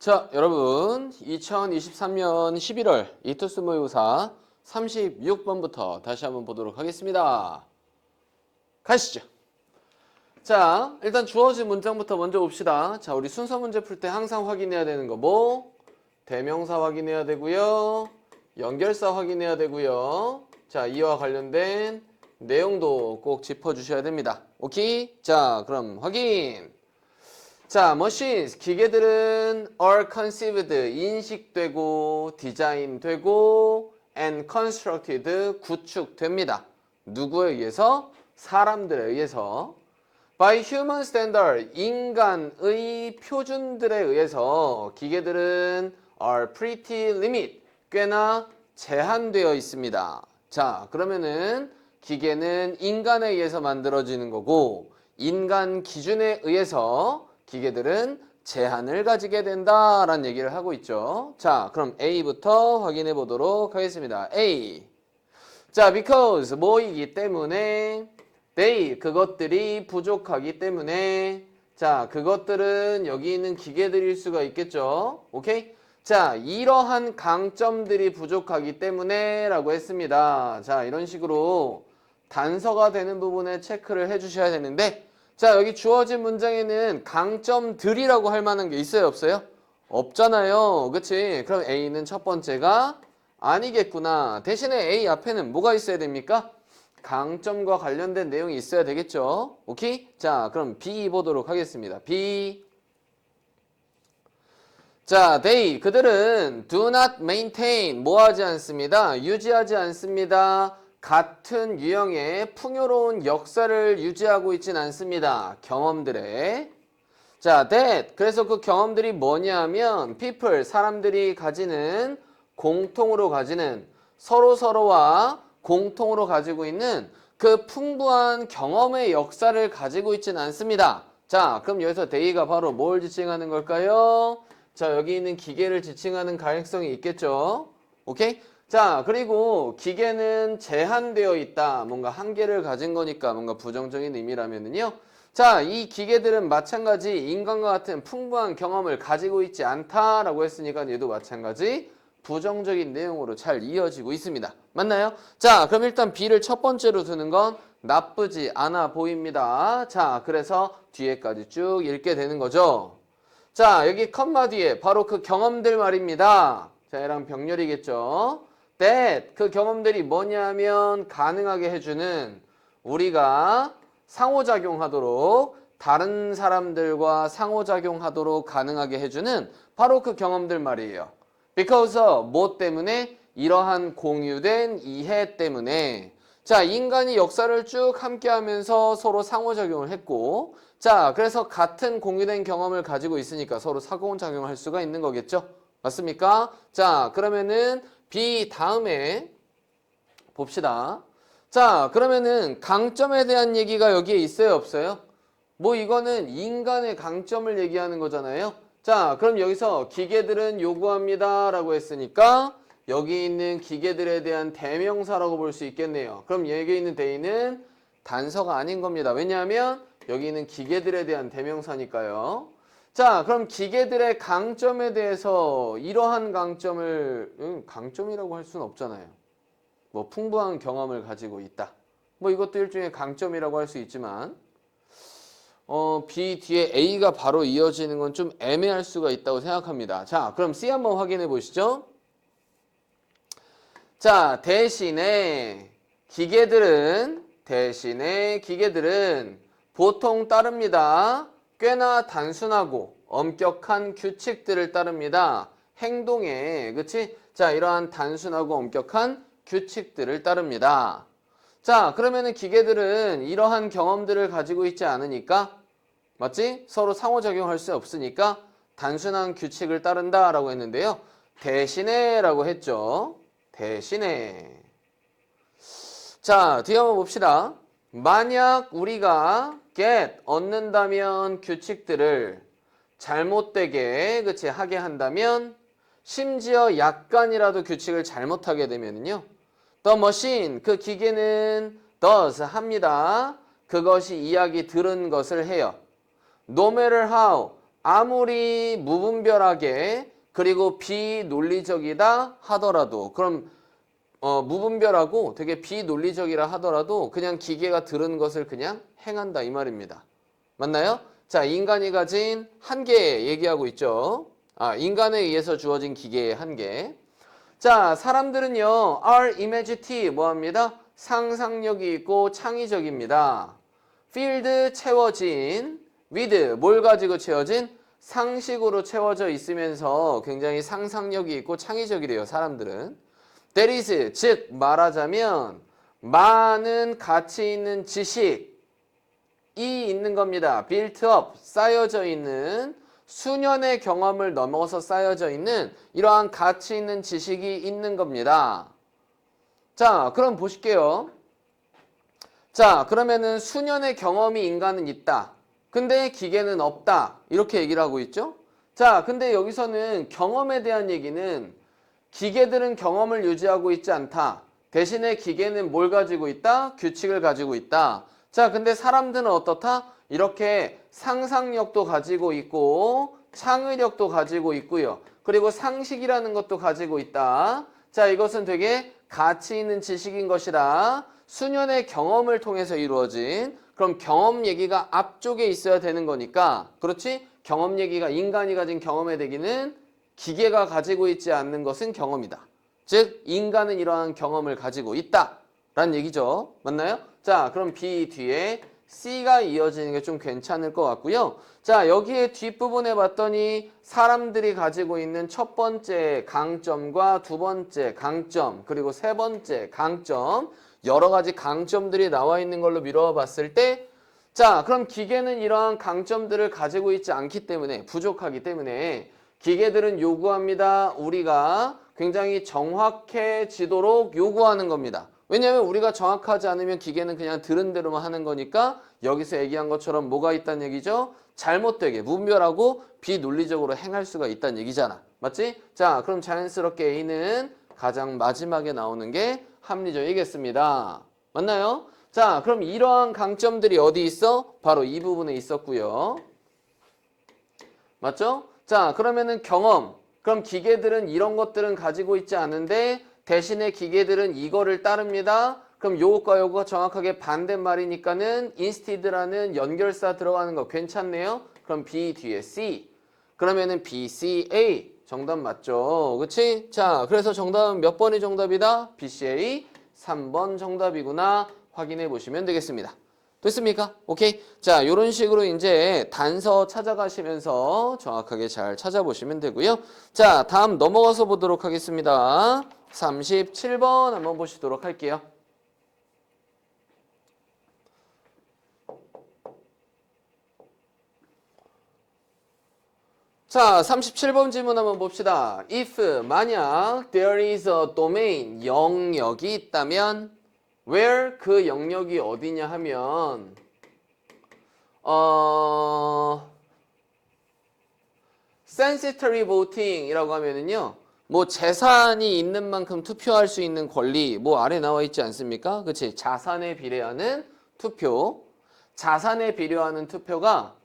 자, 여러분 2023년 11월 이투스 모의고사 36번부터 다시 한번 보도록 하겠습니다. 가시죠. 자, 일단 주어진 문장부터 먼저 봅시다. 자, 우리 순서 문제 풀 때 항상 확인해야 되는 거 뭐? 대명사 확인해야 되고요. 연결사 확인해야 되고요. 자, 이와 관련된 내용도 꼭 짚어주셔야 됩니다. 오케이? 자, 그럼 확인! 자, machines, 기계들은 are conceived, 인식되고, 디자인되고, and constructed, 구축됩니다. 누구에 의해서? 사람들에 의해서. By human standard, 인간의 표준들에 의해서 기계들은 are pretty limit, 꽤나 제한되어 있습니다. 자, 그러면은 기계는 인간에 의해서 만들어지는 거고, 인간 기준에 의해서 기계들은 제한을 가지게 된다라는 얘기를 하고 있죠. 자, 그럼 A부터 확인해 보도록 하겠습니다. A. 자, because 뭐이기 때문에 they 그것들이 부족하기 때문에 자, 그것들은 여기 있는 기계들일 수가 있겠죠. 오케이? 자, 이러한 강점들이 부족하기 때문에 라고 했습니다. 자, 이런 식으로 단서가 되는 부분에 체크를 해 주셔야 되는데 자, 여기 주어진 문장에는 강점들이라고 할 만한 게 있어요, 없어요? 없잖아요. 그치? 그럼 A는 첫 번째가 아니겠구나. 대신에 A 앞에는 뭐가 있어야 됩니까? 강점과 관련된 내용이 있어야 되겠죠? 오케이? 자, 그럼 B 보도록 하겠습니다. B. 자, they, 그들은 do not maintain, 뭐 하지 않습니다. 유지하지 않습니다. 같은 유형의 풍요로운 역사를 유지하고 있진 않습니다. 경험들에. 자, that. 그래서 그 경험들이 뭐냐면 people, 사람들이 가지는 공통으로 가지는 서로서로와 공통으로 가지고 있는 그 풍부한 경험의 역사를 가지고 있진 않습니다. 자, 그럼 여기서 they가 바로 뭘 지칭하는 걸까요? 자, 여기 있는 기계를 지칭하는 가능성이 있겠죠. 오케이? 자, 그리고 기계는 제한되어 있다. 뭔가 한계를 가진 거니까 뭔가 부정적인 의미라면은요. 자, 이 기계들은 마찬가지 인간과 같은 풍부한 경험을 가지고 있지 않다라고 했으니까 얘도 마찬가지 부정적인 내용으로 잘 이어지고 있습니다. 맞나요? 자, 그럼 일단 B를 첫 번째로 두는 건 나쁘지 않아 보입니다. 자, 그래서 뒤에까지 쭉 읽게 되는 거죠. 자, 여기 컴마 뒤에 바로 그 경험들 말입니다. 자, 얘랑 병렬이겠죠. that, 그 경험들이 뭐냐면 가능하게 해주는 우리가 상호작용하도록 다른 사람들과 상호작용하도록 가능하게 해주는 바로 그 경험들 말이에요. because of, 뭐 때문에? 이러한 공유된 이해 때문에 자, 인간이 역사를 쭉 함께 하면서 서로 상호작용을 했고 자, 그래서 같은 공유된 경험을 가지고 있으니까 서로 상호작용을 할 수가 있는 거겠죠? 맞습니까? 자, 그러면은 B 다음에 봅시다. 자, 그러면은 강점에 대한 얘기가 여기에 있어요, 없어요? 뭐 이거는 인간의 강점을 얘기하는 거잖아요. 자, 그럼 여기서 기계들은 요구합니다 라고 했으니까 여기 있는 기계들에 대한 대명사라고 볼 수 있겠네요. 그럼 여기 있는 they는 단서가 아닌 겁니다. 왜냐하면 여기 있는 기계들에 대한 대명사니까요. 자, 그럼 기계들의 강점에 대해서 이러한 강점을 강점이라고 할 수는 없잖아요. 뭐 풍부한 경험을 가지고 있다. 뭐 이것도 일종의 강점이라고 할 수 있지만 B 뒤에 A가 바로 이어지는 건 좀 애매할 수가 있다고 생각합니다. 자, 그럼 C 한번 확인해 보시죠. 자, 대신에 기계들은 보통 따릅니다. 꽤나 단순하고 엄격한 규칙들을 따릅니다. 행동에, 그치? 자, 이러한 단순하고 엄격한 규칙들을 따릅니다. 자, 그러면은 기계들은 이러한 경험들을 가지고 있지 않으니까, 맞지? 서로 상호작용할 수 없으니까 단순한 규칙을 따른다라고 했는데요. 대신에 라고 했죠. 대신에. 자, 뒤에 한번 봅시다. 만약 우리가 get, 얻는다면 규칙들을 잘못되게, 그치, 하게 한다면 심지어 약간이라도 규칙을 잘못하게 되면요. The machine, 그 기계는 does, 합니다. 그것이 이야기 들은 것을 해요. No matter how, 아무리 무분별하게 그리고 비논리적이다 하더라도 그럼 무분별하고 되게 비논리적이라 하더라도 그냥 기계가 들은 것을 그냥 행한다 이 말입니다. 맞나요? 자, 인간이 가진 한계 얘기하고 있죠. 인간에 의해서 주어진 기계의 한계. 자, 사람들은요, are imaginative 뭐합니다? 상상력이 있고 창의적입니다. field 채워진, with 뭘 가지고 채워진? 상식으로 채워져 있으면서 굉장히 상상력이 있고 창의적이래요, 사람들은. That is, 즉 말하자면 많은 가치 있는 지식이 있는 겁니다. built up, 쌓여져 있는 수년의 경험을 넘어서 쌓여져 있는 이러한 가치 있는 지식이 있는 겁니다. 자, 그럼 보실게요. 자, 그러면은 수년의 경험이 인간은 있다. 근데 기계는 없다. 이렇게 얘기를 하고 있죠. 자, 근데 여기서는 경험에 대한 얘기는 기계들은 경험을 유지하고 있지 않다. 대신에 기계는 뭘 가지고 있다? 규칙을 가지고 있다. 자, 근데 사람들은 어떻다? 이렇게 상상력도 가지고 있고 창의력도 가지고 있고요. 그리고 상식이라는 것도 가지고 있다. 자, 이것은 되게 가치 있는 지식인 것이다. 수년의 경험을 통해서 이루어진 그럼 경험 얘기가 앞쪽에 있어야 되는 거니까 그렇지? 경험 얘기가 인간이 가진 경험의 대기는 기계가 가지고 있지 않는 것은 경험이다. 즉 인간은 이러한 경험을 가지고 있다 라는 얘기죠. 맞나요? 자, 그럼 B 뒤에 C가 이어지는 게 좀 괜찮을 것 같고요. 자, 여기에 뒷부분에 봤더니 사람들이 가지고 있는 첫 번째 강점과 두 번째 강점 그리고 세 번째 강점 여러 가지 강점들이 나와 있는 걸로 미루어 봤을 때 자, 그럼 기계는 이러한 강점들을 가지고 있지 않기 때문에 부족하기 때문에 기계들은 요구합니다. 우리가 굉장히 정확해지도록 요구하는 겁니다. 왜냐하면 우리가 정확하지 않으면 기계는 그냥 들은 대로만 하는 거니까 여기서 얘기한 것처럼 뭐가 있다는 얘기죠? 잘못되게 무분별하고 비논리적으로 행할 수가 있다는 얘기잖아. 맞지? 자, 그럼 자연스럽게 A는 가장 마지막에 나오는 게 합리적이겠습니다. 맞나요? 자, 그럼 이러한 강점들이 어디 있어? 바로 이 부분에 있었고요. 맞죠? 자, 그러면은 경험. 그럼 기계들은 이런 것들은 가지고 있지 않은데 대신에 기계들은 이거를 따릅니다. 그럼 요것과 요거가 정확하게 반대말이니까는 instead라는 연결사 들어가는 거 괜찮네요. 그럼 B 뒤에 C. 그러면은 B, C, A. 정답 맞죠? 그치? 자, 그래서 정답은 몇 번이 정답이다? B, C, A. 3번 정답이구나. 확인해 보시면 되겠습니다. 됐습니까? 오케이. 자, 이런 식으로 이제 단서 찾아가시면서 정확하게 잘 찾아보시면 되고요. 자, 다음 넘어가서 보도록 하겠습니다. 37번 한번 보시도록 할게요. 자, 37번 질문 한번 봅시다. If 만약 there is a domain 영역이 있다면 where 그 영역이 어디냐 하면 sensitive voting 이라고 하면은요. 뭐 재산이 있는 만큼 투표할 수 있는 권리 뭐 아래 나와 있지 않습니까? 그치? 자산에 비례하는 투표. 자산에 비례하는 투표가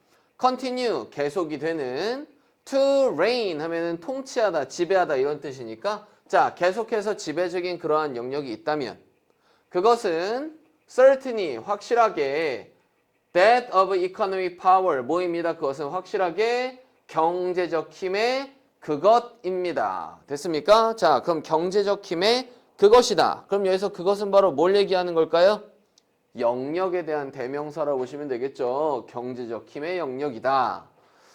continue 계속이 되는 to reign 하면은 통치하다, 지배하다 이런 뜻이니까 자, 계속해서 지배적인 그러한 영역이 있다면 그것은 certainly 확실하게 that of economic power 뭐입니다. 그것은 확실하게 경제적 힘의 그것입니다. 됐습니까? 자, 그럼 경제적 힘의 그것이다. 그럼 여기서 그것은 바로 뭘 얘기하는 걸까요? 영역에 대한 대명사라고 보시면 되겠죠. 경제적 힘의 영역이다.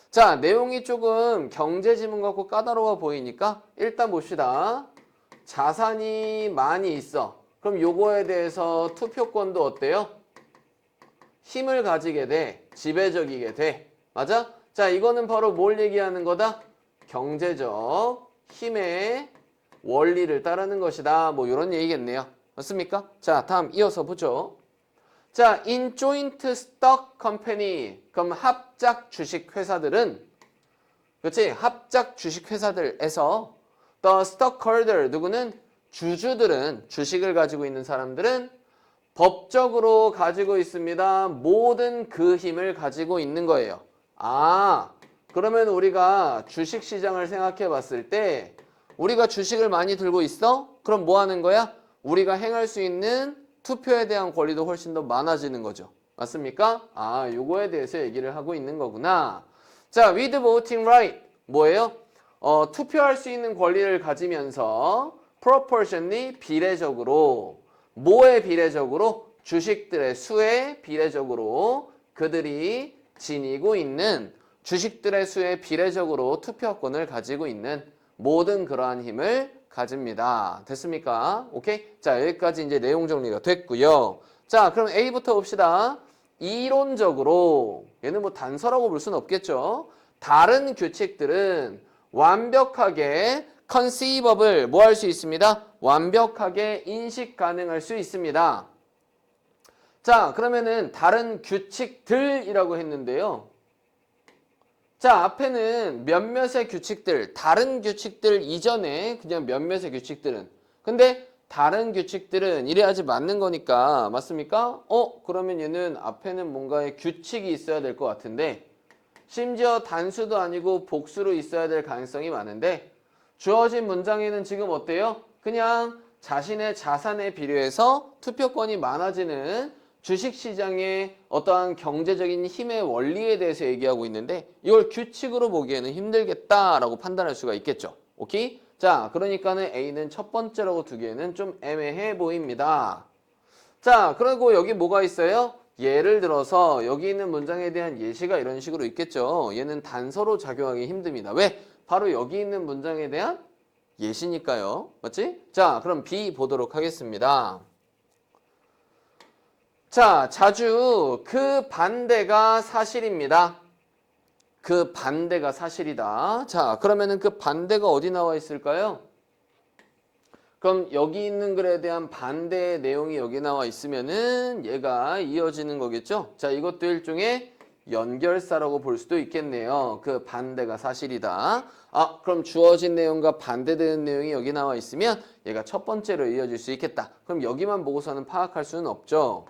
자, 내용이 조금 경제 지문 같고 까다로워 보이니까 일단 봅시다. 자산이 많이 있어. 그럼 요거에 대해서 투표권도 어때요? 힘을 가지게 돼. 지배적이게 돼. 맞아? 자, 이거는 바로 뭘 얘기하는 거다? 경제적 힘의 원리를 따르는 것이다. 뭐 이런 얘기겠네요. 맞습니까? 자, 다음 이어서 보죠. 자, in joint stock company. 그럼 합작 주식 회사들은 그렇지? 합작 주식 회사들에서 the stockholder 누구는 주주들은 주식을 가지고 있는 사람들은 법적으로 가지고 있습니다. 모든 그 힘을 가지고 있는 거예요. 아, 그러면 우리가 주식시장을 생각해 봤을 때 우리가 주식을 많이 들고 있어? 그럼 뭐 하는 거야? 우리가 행할 수 있는 투표에 대한 권리도 훨씬 더 많아지는 거죠. 맞습니까? 아, 요거에 대해서 얘기를 하고 있는 거구나. 자, with voting right. 뭐예요? 투표할 수 있는 권리를 가지면서 proportionally 비례적으로 뭐에 비례적으로? 주식들의 수에 비례적으로 그들이 지니고 있는 주식들의 수에 비례적으로 투표권을 가지고 있는 모든 그러한 힘을 가집니다. 됐습니까? 오케이? 자, 여기까지 이제 내용 정리가 됐고요. 자, 그럼 A부터 봅시다. 이론적으로 얘는 뭐 단서라고 볼 수는 없겠죠. 다른 규칙들은 완벽하게 conceivable 뭐 할 수 있습니다? 완벽하게 인식 가능할 수 있습니다. 자, 그러면은 다른 규칙들이라고 했는데요. 자, 앞에는 몇몇의 규칙들, 다른 규칙들 이전에 그냥 몇몇의 규칙들은. 근데 다른 규칙들은 이래야지 맞는 거니까 맞습니까? 그러면 얘는 앞에는 뭔가의 규칙이 있어야 될 것 같은데 심지어 단수도 아니고 복수로 있어야 될 가능성이 많은데 주어진 문장에는 지금 어때요? 그냥 자신의 자산에 비례해서 투표권이 많아지는 주식시장의 어떠한 경제적인 힘의 원리에 대해서 얘기하고 있는데 이걸 규칙으로 보기에는 힘들겠다라고 판단할 수가 있겠죠. 오케이? 자, 그러니까는 A는 첫 번째라고 두기에는 좀 애매해 보입니다. 자, 그리고 여기 뭐가 있어요? 예를 들어서 여기 있는 문장에 대한 예시가 이런 식으로 있겠죠. 얘는 단서로 작용하기 힘듭니다. 왜? 바로 여기 있는 문장에 대한 예시니까요. 맞지? 자, 그럼 B 보도록 하겠습니다. 자, 자주 그 반대가 사실입니다. 그 반대가 사실이다. 자, 그러면은 그 반대가 어디 나와 있을까요? 그럼 여기 있는 글에 대한 반대의 내용이 여기 나와 있으면은 얘가 이어지는 거겠죠? 자, 이것도 일종의 연결사라고 볼 수도 있겠네요. 그 반대가 사실이다. 아, 그럼 주어진 내용과 반대되는 내용이 여기 나와 있으면 얘가 첫 번째로 이어질 수 있겠다. 그럼 여기만 보고서는 파악할 수는 없죠.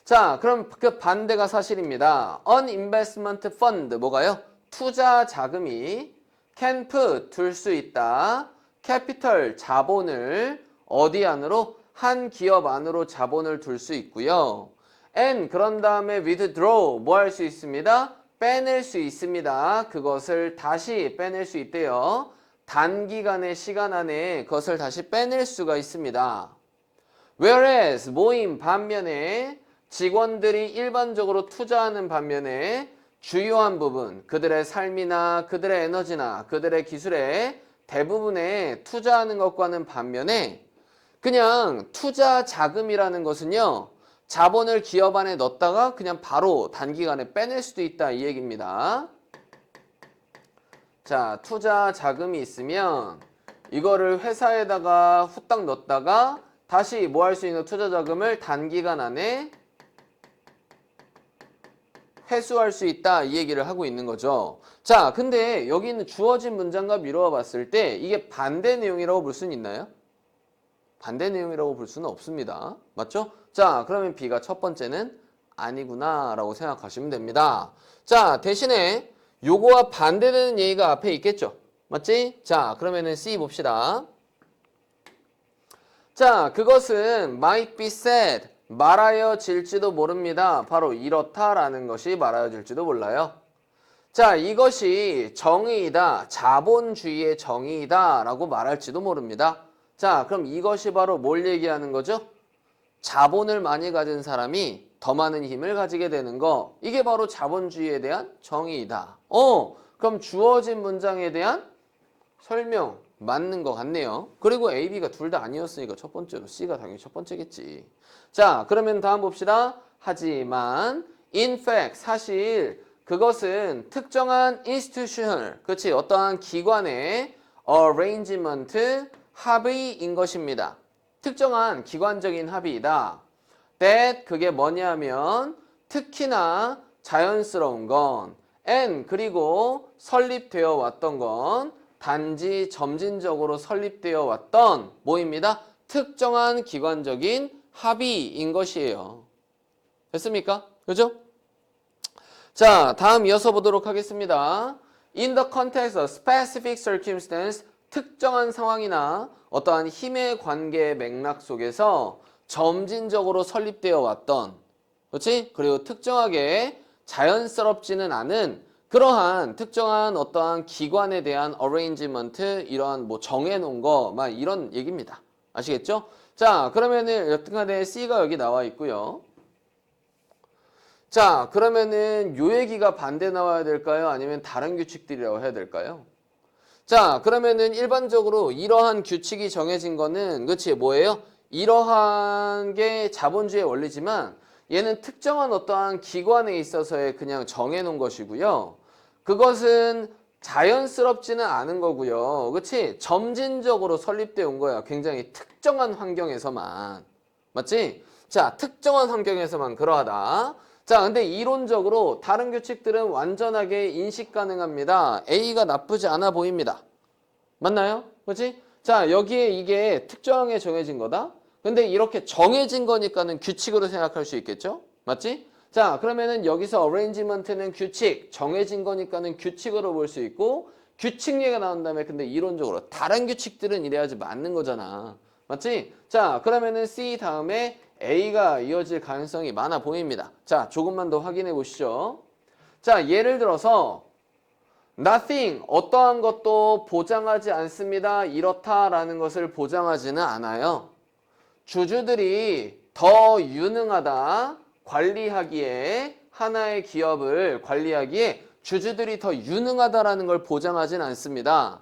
자, 그럼 그 반대가 사실입니다. Uninvestment fund 뭐가요? 투자 자금이 can put 둘 수 있다. capital 자본을 어디 안으로? 한 기업 안으로 자본을 둘 수 있고요. and 그런 다음에 withdraw 뭐 할 수 있습니다? 빼낼 수 있습니다. 그것을 다시 빼낼 수 있대요. 단기간의 시간 안에 그것을 다시 빼낼 수가 있습니다. whereas 모임 반면에 직원들이 일반적으로 투자하는 반면에 주요한 부분, 그들의 삶이나 그들의 에너지나 그들의 기술에 대부분에 투자하는 것과는 반면에 그냥 투자 자금이라는 것은요. 자본을 기업 안에 넣었다가 그냥 바로 단기간에 빼낼 수도 있다 이 얘기입니다. 자, 투자 자금이 있으면 이거를 회사에다가 후딱 넣었다가 다시 뭐 할 수 있는 투자 자금을 단기간 안에 회수할 수 있다 이 얘기를 하고 있는 거죠. 자, 근데 여기 있는 주어진 문장과 미루어 봤을 때 이게 반대 내용이라고 볼 수는 있나요? 반대 내용이라고 볼 수는 없습니다. 맞죠? 자, 그러면 B가 첫 번째는 아니구나 라고 생각하시면 됩니다. 자, 대신에 요거와 반대되는 얘기가 앞에 있겠죠? 맞지? 자, 그러면은 C 봅시다. 자, 그것은 might be said 말하여질지도 모릅니다. 바로 이렇다라는 것이 말하여질지도 몰라요. 자, 이것이 정의이다. 자본주의의 정의이다 라고 말할지도 모릅니다. 자, 그럼 이것이 바로 뭘 얘기하는 거죠? 자본을 많이 가진 사람이 더 많은 힘을 가지게 되는 거. 이게 바로 자본주의에 대한 정의이다. 그럼 주어진 문장에 대한 설명 맞는 것 같네요. 그리고 A, B가 둘 다 아니었으니까 첫 번째로 C가 당연히 첫 번째겠지. 자, 그러면 다음 봅시다. 하지만 in fact 사실 그것은 특정한 institutional 그렇지 어떠한 기관의 arrangement 합의인 것입니다. 특정한 기관적인 합의이다. that 그게 뭐냐면 특히나 자연스러운 건 and 그리고 설립되어 왔던 건 단지 점진적으로 설립되어 왔던 뭐입니다? 특정한 기관적인 합의인 것이에요. 됐습니까? 그죠? 자, 다음 이어서 보도록 하겠습니다. in the context of specific circumstance, 특정한 상황이나 어떠한 힘의 관계의 맥락 속에서 점진적으로 설립되어 왔던, 그렇지? 그리고 특정하게 자연스럽지는 않은 그러한 특정한 어떠한 기관에 대한 arrangement, 이러한 뭐 정해놓은 거, 막 이런 얘기입니다. 아시겠죠? 자, 그러면은 여튼간에 C가 여기 나와 있고요. 자, 그러면은 요 얘기가 반대 나와야 될까요? 아니면 다른 규칙들이라고 해야 될까요? 자, 그러면은 일반적으로 이러한 규칙이 정해진 거는, 그치, 뭐예요? 이러한 게 자본주의 원리지만 얘는 특정한 어떠한 기관에 있어서의 그냥 정해놓은 것이고요. 그것은 자연스럽지는 않은 거고요. 그치? 점진적으로 설립되어 온 거야. 굉장히 특정한 환경에서만. 맞지? 자, 특정한 환경에서만 그러하다. 자, 근데 이론적으로 다른 규칙들은 완전하게 인식 가능합니다. A가 나쁘지 않아 보입니다. 맞나요? 그렇지? 자, 여기에 이게 특정하게 정해진 거다. 근데 이렇게 정해진 거니까는 규칙으로 생각할 수 있겠죠? 맞지? 자, 그러면은 여기서 arrangement는 규칙, 정해진 거니까는 규칙으로 볼 수 있고, 규칙 얘기가 나온 다음에 근데 이론적으로 다른 규칙들은 이래야지 맞는 거잖아. 맞지? 자, 그러면은 C 다음에 A가 이어질 가능성이 많아 보입니다. 자, 조금만 더 확인해 보시죠. 자, 예를 들어서 nothing, 어떠한 것도 보장하지 않습니다. 이렇다라는 것을 보장하지는 않아요. 주주들이 더 유능하다, 관리하기에, 하나의 기업을 관리하기에 주주들이 더 유능하다라는 걸 보장하진 않습니다.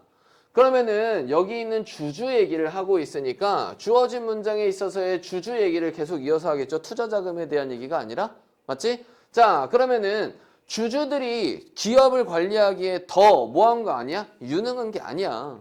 그러면은 여기 있는 주주 얘기를 하고 있으니까 주어진 문장에 있어서의 주주 얘기를 계속 이어서 하겠죠. 투자 자금에 대한 얘기가 아니라. 맞지? 자, 그러면은 주주들이 기업을 관리하기에 더 뭐한 거 아니야? 유능한 게 아니야.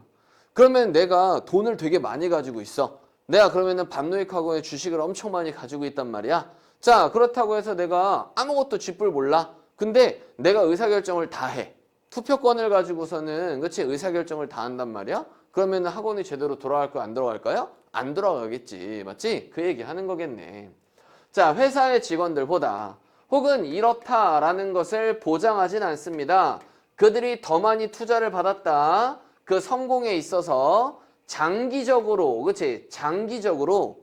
그러면 내가 돈을 되게 많이 가지고 있어. 내가 그러면은 반노익하고의 주식을 엄청 많이 가지고 있단 말이야. 자, 그렇다고 해서 내가 아무것도 쥐뿔 몰라. 근데 내가 의사결정을 다 해. 투표권을 가지고서는, 그치, 의사결정을 다 한단 말이야? 그러면 학원이 제대로 돌아갈 거야, 안 돌아갈까요? 안 돌아가겠지. 맞지? 그 얘기 하는 거겠네. 자, 회사의 직원들보다 혹은 이렇다라는 것을 보장하진 않습니다. 그들이 더 많이 투자를 받았다. 그 성공에 있어서 장기적으로, 그치? 장기적으로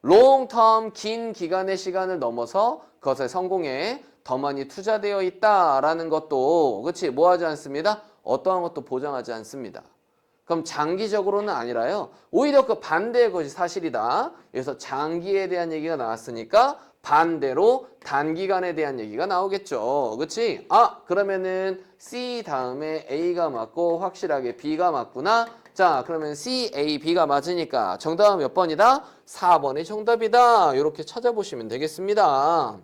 long term, 긴 기간의 시간을 넘어서 그것의 성공에 더 많이 투자되어 있다라는 것도, 그치? 뭐 하지 않습니다? 어떠한 것도 보장하지 않습니다. 그럼 장기적으로는 아니라요. 오히려 그 반대의 것이 사실이다. 그래서 장기에 대한 얘기가 나왔으니까 반대로 단기간에 대한 얘기가 나오겠죠. 그치? 아, 그러면은 C 다음에 A가 맞고 확실하게 B가 맞구나. 자, 그러면 C, A, B가 맞으니까 정답은 몇 번이다? 4번이 정답이다. 이렇게 찾아보시면 되겠습니다.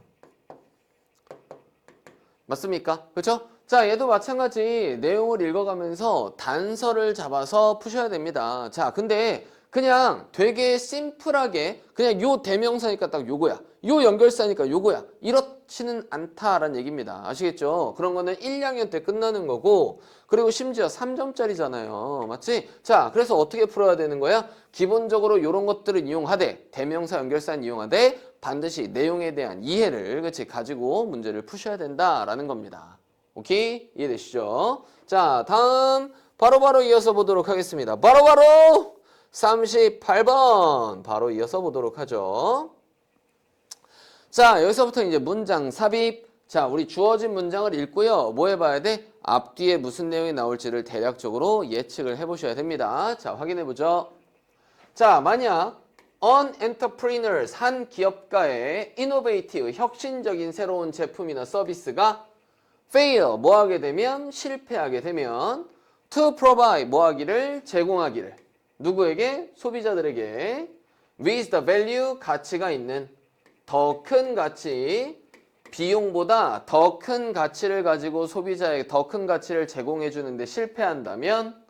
맞습니까? 그렇죠? 자, 얘도 마찬가지 내용을 읽어가면서 단서를 잡아서 푸셔야 됩니다. 자, 근데 그냥 되게 심플하게 그냥 요 대명사니까 딱 요거야. 요 연결사니까 요거야. 이렇지는 않다라는 얘기입니다. 아시겠죠? 그런 거는 1, 2학년 때 끝나는 거고 그리고 심지어 3점짜리잖아요. 맞지? 자, 그래서 어떻게 풀어야 되는 거야? 기본적으로 요런 것들을 이용하되 대명사 연결사는 이용하되 반드시 내용에 대한 이해를 그치 가지고 문제를 푸셔야 된다라는 겁니다. 오케이? 이해되시죠? 자, 다음 바로바로 이어서 보도록 하겠습니다. 바로바로 38번 바로 이어서 보도록 하죠. 자, 여기서부터 이제 문장 삽입. 자, 우리 주어진 문장을 읽고요. 뭐 해봐야 돼? 앞뒤에 무슨 내용이 나올지를 대략적으로 예측을 해보셔야 됩니다. 자, 확인해보죠. 자, 만약 an entrepreneur, 한 기업가의 innovative, 혁신적인 새로운 제품이나 서비스가 fail, 뭐 하게 되면, 실패하게 되면 to provide, 뭐 하기를, 제공하기를 누구에게? 소비자들에게 with the value, 가치가 있는 더 큰 가치, 비용보다 더 큰 가치를 가지고 소비자에게 더 큰 가치를 제공해 주는데 실패한다면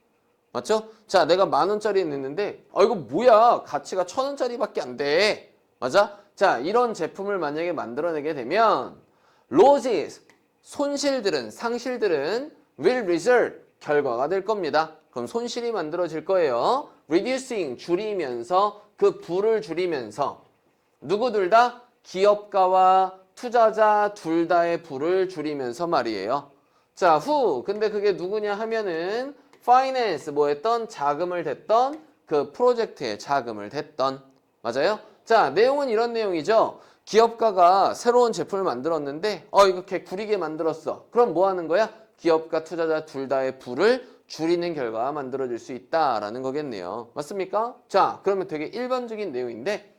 맞죠? 자, 내가 10,000원짜리 냈는데 이거 뭐야? 가치가 1,000원짜리밖에 안 돼. 맞아? 자, 이런 제품을 만약에 만들어내게 되면 losses, 손실들은, 상실들은 will result, 결과가 될 겁니다. 그럼 손실이 만들어질 거예요. reducing, 줄이면서 그 부를 줄이면서 누구들 다? 기업가와 투자자 둘 다의 부를 줄이면서 말이에요. 자, who. 근데 그게 누구냐 하면은 finance 뭐 했던 자금을 댔던 그 프로젝트에 자금을 댔던. 맞아요? 자, 내용은 이런 내용이죠. 기업가가 새로운 제품을 만들었는데 이거 개 구리게 만들었어. 그럼 뭐 하는 거야? 기업가 투자자 둘 다의 부를 줄이는 결과가 만들어질 수 있다라는 거겠네요. 맞습니까? 자, 그러면 되게 일반적인 내용인데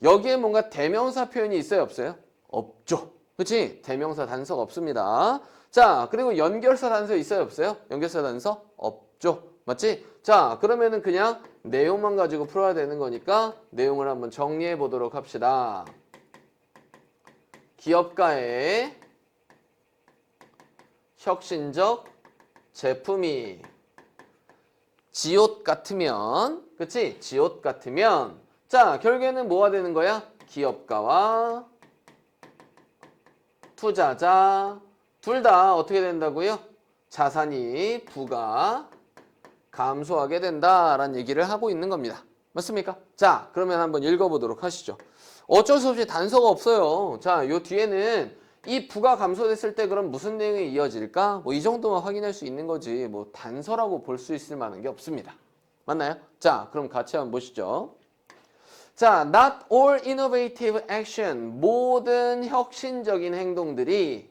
여기에 뭔가 대명사 표현이 있어요, 없어요? 없죠. 그치? 대명사 단서가 없습니다. 자, 그리고 연결사 단서 있어요, 없어요? 연결사 단서 없죠. 맞지? 자, 그러면은 그냥 내용만 가지고 풀어야 되는 거니까 내용을 한번 정리해 보도록 합시다. 기업가의 혁신적 제품이 지옷 같으면, 그치? 지옷 같으면, 자, 결국에는 뭐가 되는 거야? 기업가와 투자자 둘 다 어떻게 된다고요? 자산이 부가 감소하게 된다라는 얘기를 하고 있는 겁니다. 맞습니까? 자, 그러면 한번 읽어보도록 하시죠. 어쩔 수 없이 단서가 없어요. 자, 요 뒤에는 이 부가 감소됐을 때 그럼 무슨 내용이 이어질까? 뭐 이 정도만 확인할 수 있는 거지 뭐 단서라고 볼 수 있을 만한 게 없습니다. 맞나요? 자, 그럼 같이 한번 보시죠. 자, not all innovative action, 모든 혁신적인 행동들이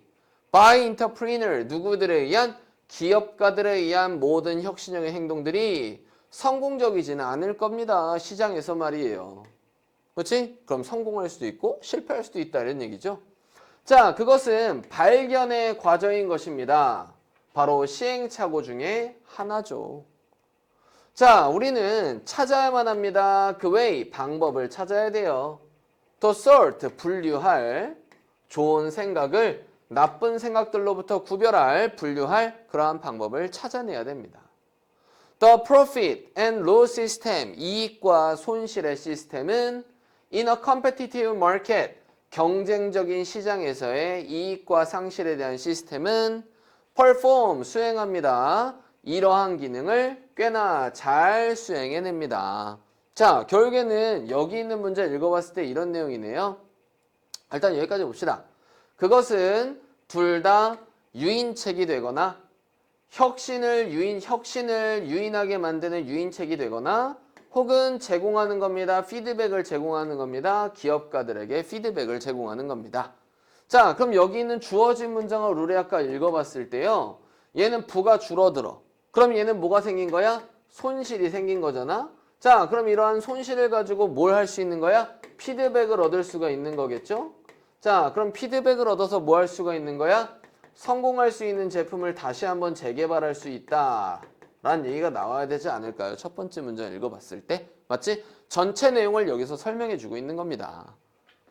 by entrepreneur, 누구들에 의한? 기업가들에 의한 모든 혁신적인 행동들이 성공적이지는 않을 겁니다. 시장에서 말이에요. 그렇지? 그럼 성공할 수도 있고 실패할 수도 있다 이런 얘기죠. 자, 그것은 발견의 과정인 것입니다. 바로 시행착오 중에 하나죠. 자, 우리는 찾아야만 합니다. 그 way, 방법을 찾아야 돼요. to sort, 분류할, 좋은 생각을 나쁜 생각들로부터 구별할, 분류할 그러한 방법을 찾아내야 됩니다. The profit and loss system, 이익과 손실의 시스템은 in a competitive market, 경쟁적인 시장에서의 이익과 상실에 대한 시스템은 perform, 수행합니다. 이러한 기능을 꽤나 잘 수행해냅니다. 자, 결국에는 여기 있는 문제 읽어봤을 때 이런 내용이네요. 일단 여기까지 봅시다. 그것은 둘 다 유인책이 되거나 혁신을 유인하게 만드는 유인책이 되거나 혹은 제공하는 겁니다. 피드백을 제공하는 겁니다. 기업가들에게 피드백을 제공하는 겁니다. 자, 그럼 여기 있는 주어진 문장을 우리 아까 읽어봤을 때요. 얘는 부가 줄어들어. 그럼 얘는 뭐가 생긴 거야? 손실이 생긴 거잖아. 자, 그럼 이러한 손실을 가지고 뭘 할 수 있는 거야? 피드백을 얻을 수가 있는 거겠죠? 자, 그럼 피드백을 얻어서 뭐 할 수가 있는 거야? 성공할 수 있는 제품을 다시 한번 재개발할 수 있다 라는 얘기가 나와야 되지 않을까요? 첫 번째 문장 읽어봤을 때. 맞지? 전체 내용을 여기서 설명해 주고 있는 겁니다.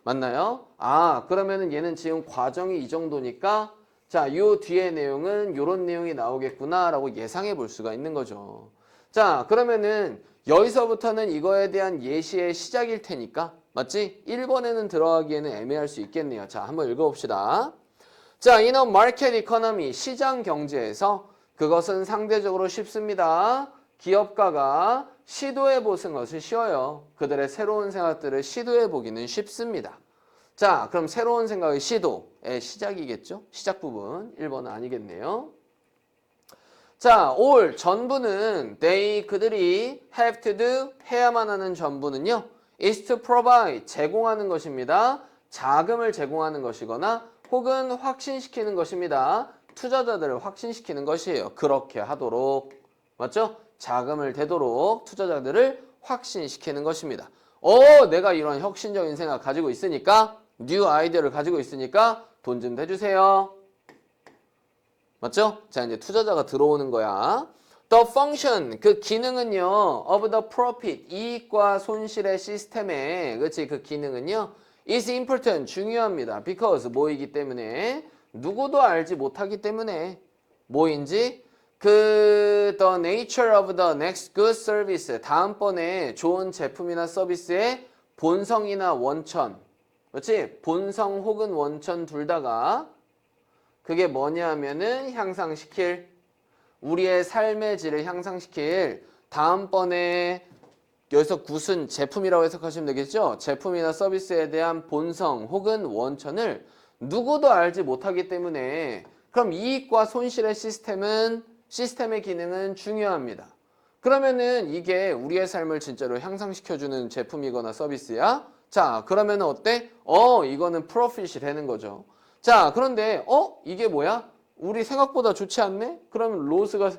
맞나요? 아, 그러면은 얘는 지금 과정이 이 정도니까 자, 요 뒤에 내용은 요런 내용이 나오겠구나 라고 예상해 볼 수가 있는 거죠. 자, 그러면은 여기서부터는 이거에 대한 예시의 시작일 테니까 맞지? 1번에는 들어가기에는 애매할 수 있겠네요. 자, 한번 읽어봅시다. 자, in a market economy, 시장 경제에서 그것은 상대적으로 쉽습니다. 기업가가 시도해보는 것은 쉬워요. 그들의 새로운 생각들을 시도해보기는 쉽습니다. 자, 그럼 새로운 생각의 시도의 시작이겠죠? 시작 부분 1번은 아니겠네요. 자, all 전부는 they 그들이 have to do 해야만 하는 전부는요. is to provide 제공하는 것입니다. 자금을 제공하는 것이거나 혹은 확신시키는 것입니다. 투자자들을 확신시키는 것이에요. 그렇게 하도록. 맞죠? 자금을 대도록 투자자들을 확신시키는 것입니다. 내가 이런 혁신적인 생각 가지고 있으니까 뉴 아이디어를 가지고 있으니까 돈 좀 대주세요. 맞죠? 자, 이제 투자자가 들어오는 거야. The function, 그 기능은요. of the profit, 이익과 손실의 시스템의 그치 그 기능은요. is important, 중요합니다. because 뭐이기 때문에 누구도 알지 못하기 때문에 뭐인지 the nature of the next good service, 다음번에 좋은 제품이나 서비스의 본성이나 원천, 그렇지? 본성 혹은 원천 둘 다가 그게 뭐냐 하면은 향상시킬 우리의 삶의 질을 향상시킬 다음번에 여기서 굿은 제품이라고 해석하시면 되겠죠? 제품이나 서비스에 대한 본성 혹은 원천을 누구도 알지 못하기 때문에 그럼 이익과 손실의 시스템의 기능은 중요합니다. 그러면은 이게 우리의 삶을 진짜로 향상시켜주는 제품이거나 서비스야? 자, 그러면 어때? 이거는 프로핏이 되는 거죠. 자, 그런데 이게 뭐야? 우리 생각보다 좋지 않네? 그러면 로스가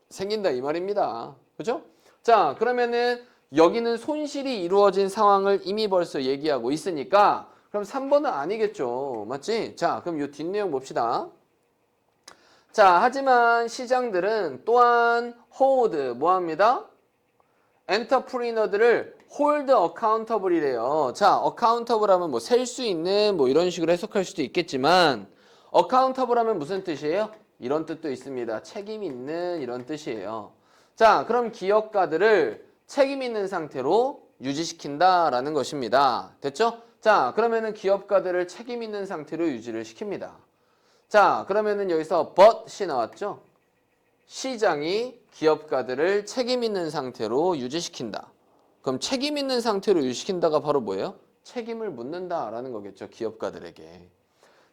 생긴다 이 말입니다. 그죠? 자, 그러면은 여기는 손실이 이루어진 상황을 이미 벌써 얘기하고 있으니까 그럼 3번은 아니겠죠. 맞지? 자, 그럼 이 뒷내용 봅시다. 자, 하지만 시장들은 또한 hold 뭐합니다? 엔터프리너들을 hold accountable이래요. 자, accountable 하면 뭐 셀 수 있는 뭐 이런 식으로 해석할 수도 있겠지만 accountable 하면 무슨 뜻이에요? 이런 뜻도 있습니다. 책임 있는 이런 뜻이에요. 자, 그럼 기업가들을 책임 있는 상태로 유지시킨다라는 것입니다. 됐죠? 자, 그러면은 기업가들을 책임 있는 상태로 유지를 시킵니다. 자, 그러면은 여기서 but이 나왔죠? 시장이 기업가들을 책임 있는 상태로 유지시킨다. 그럼 책임 있는 상태로 유지시킨다가 바로 뭐예요? 책임을 묻는다라는 거겠죠. 기업가들에게.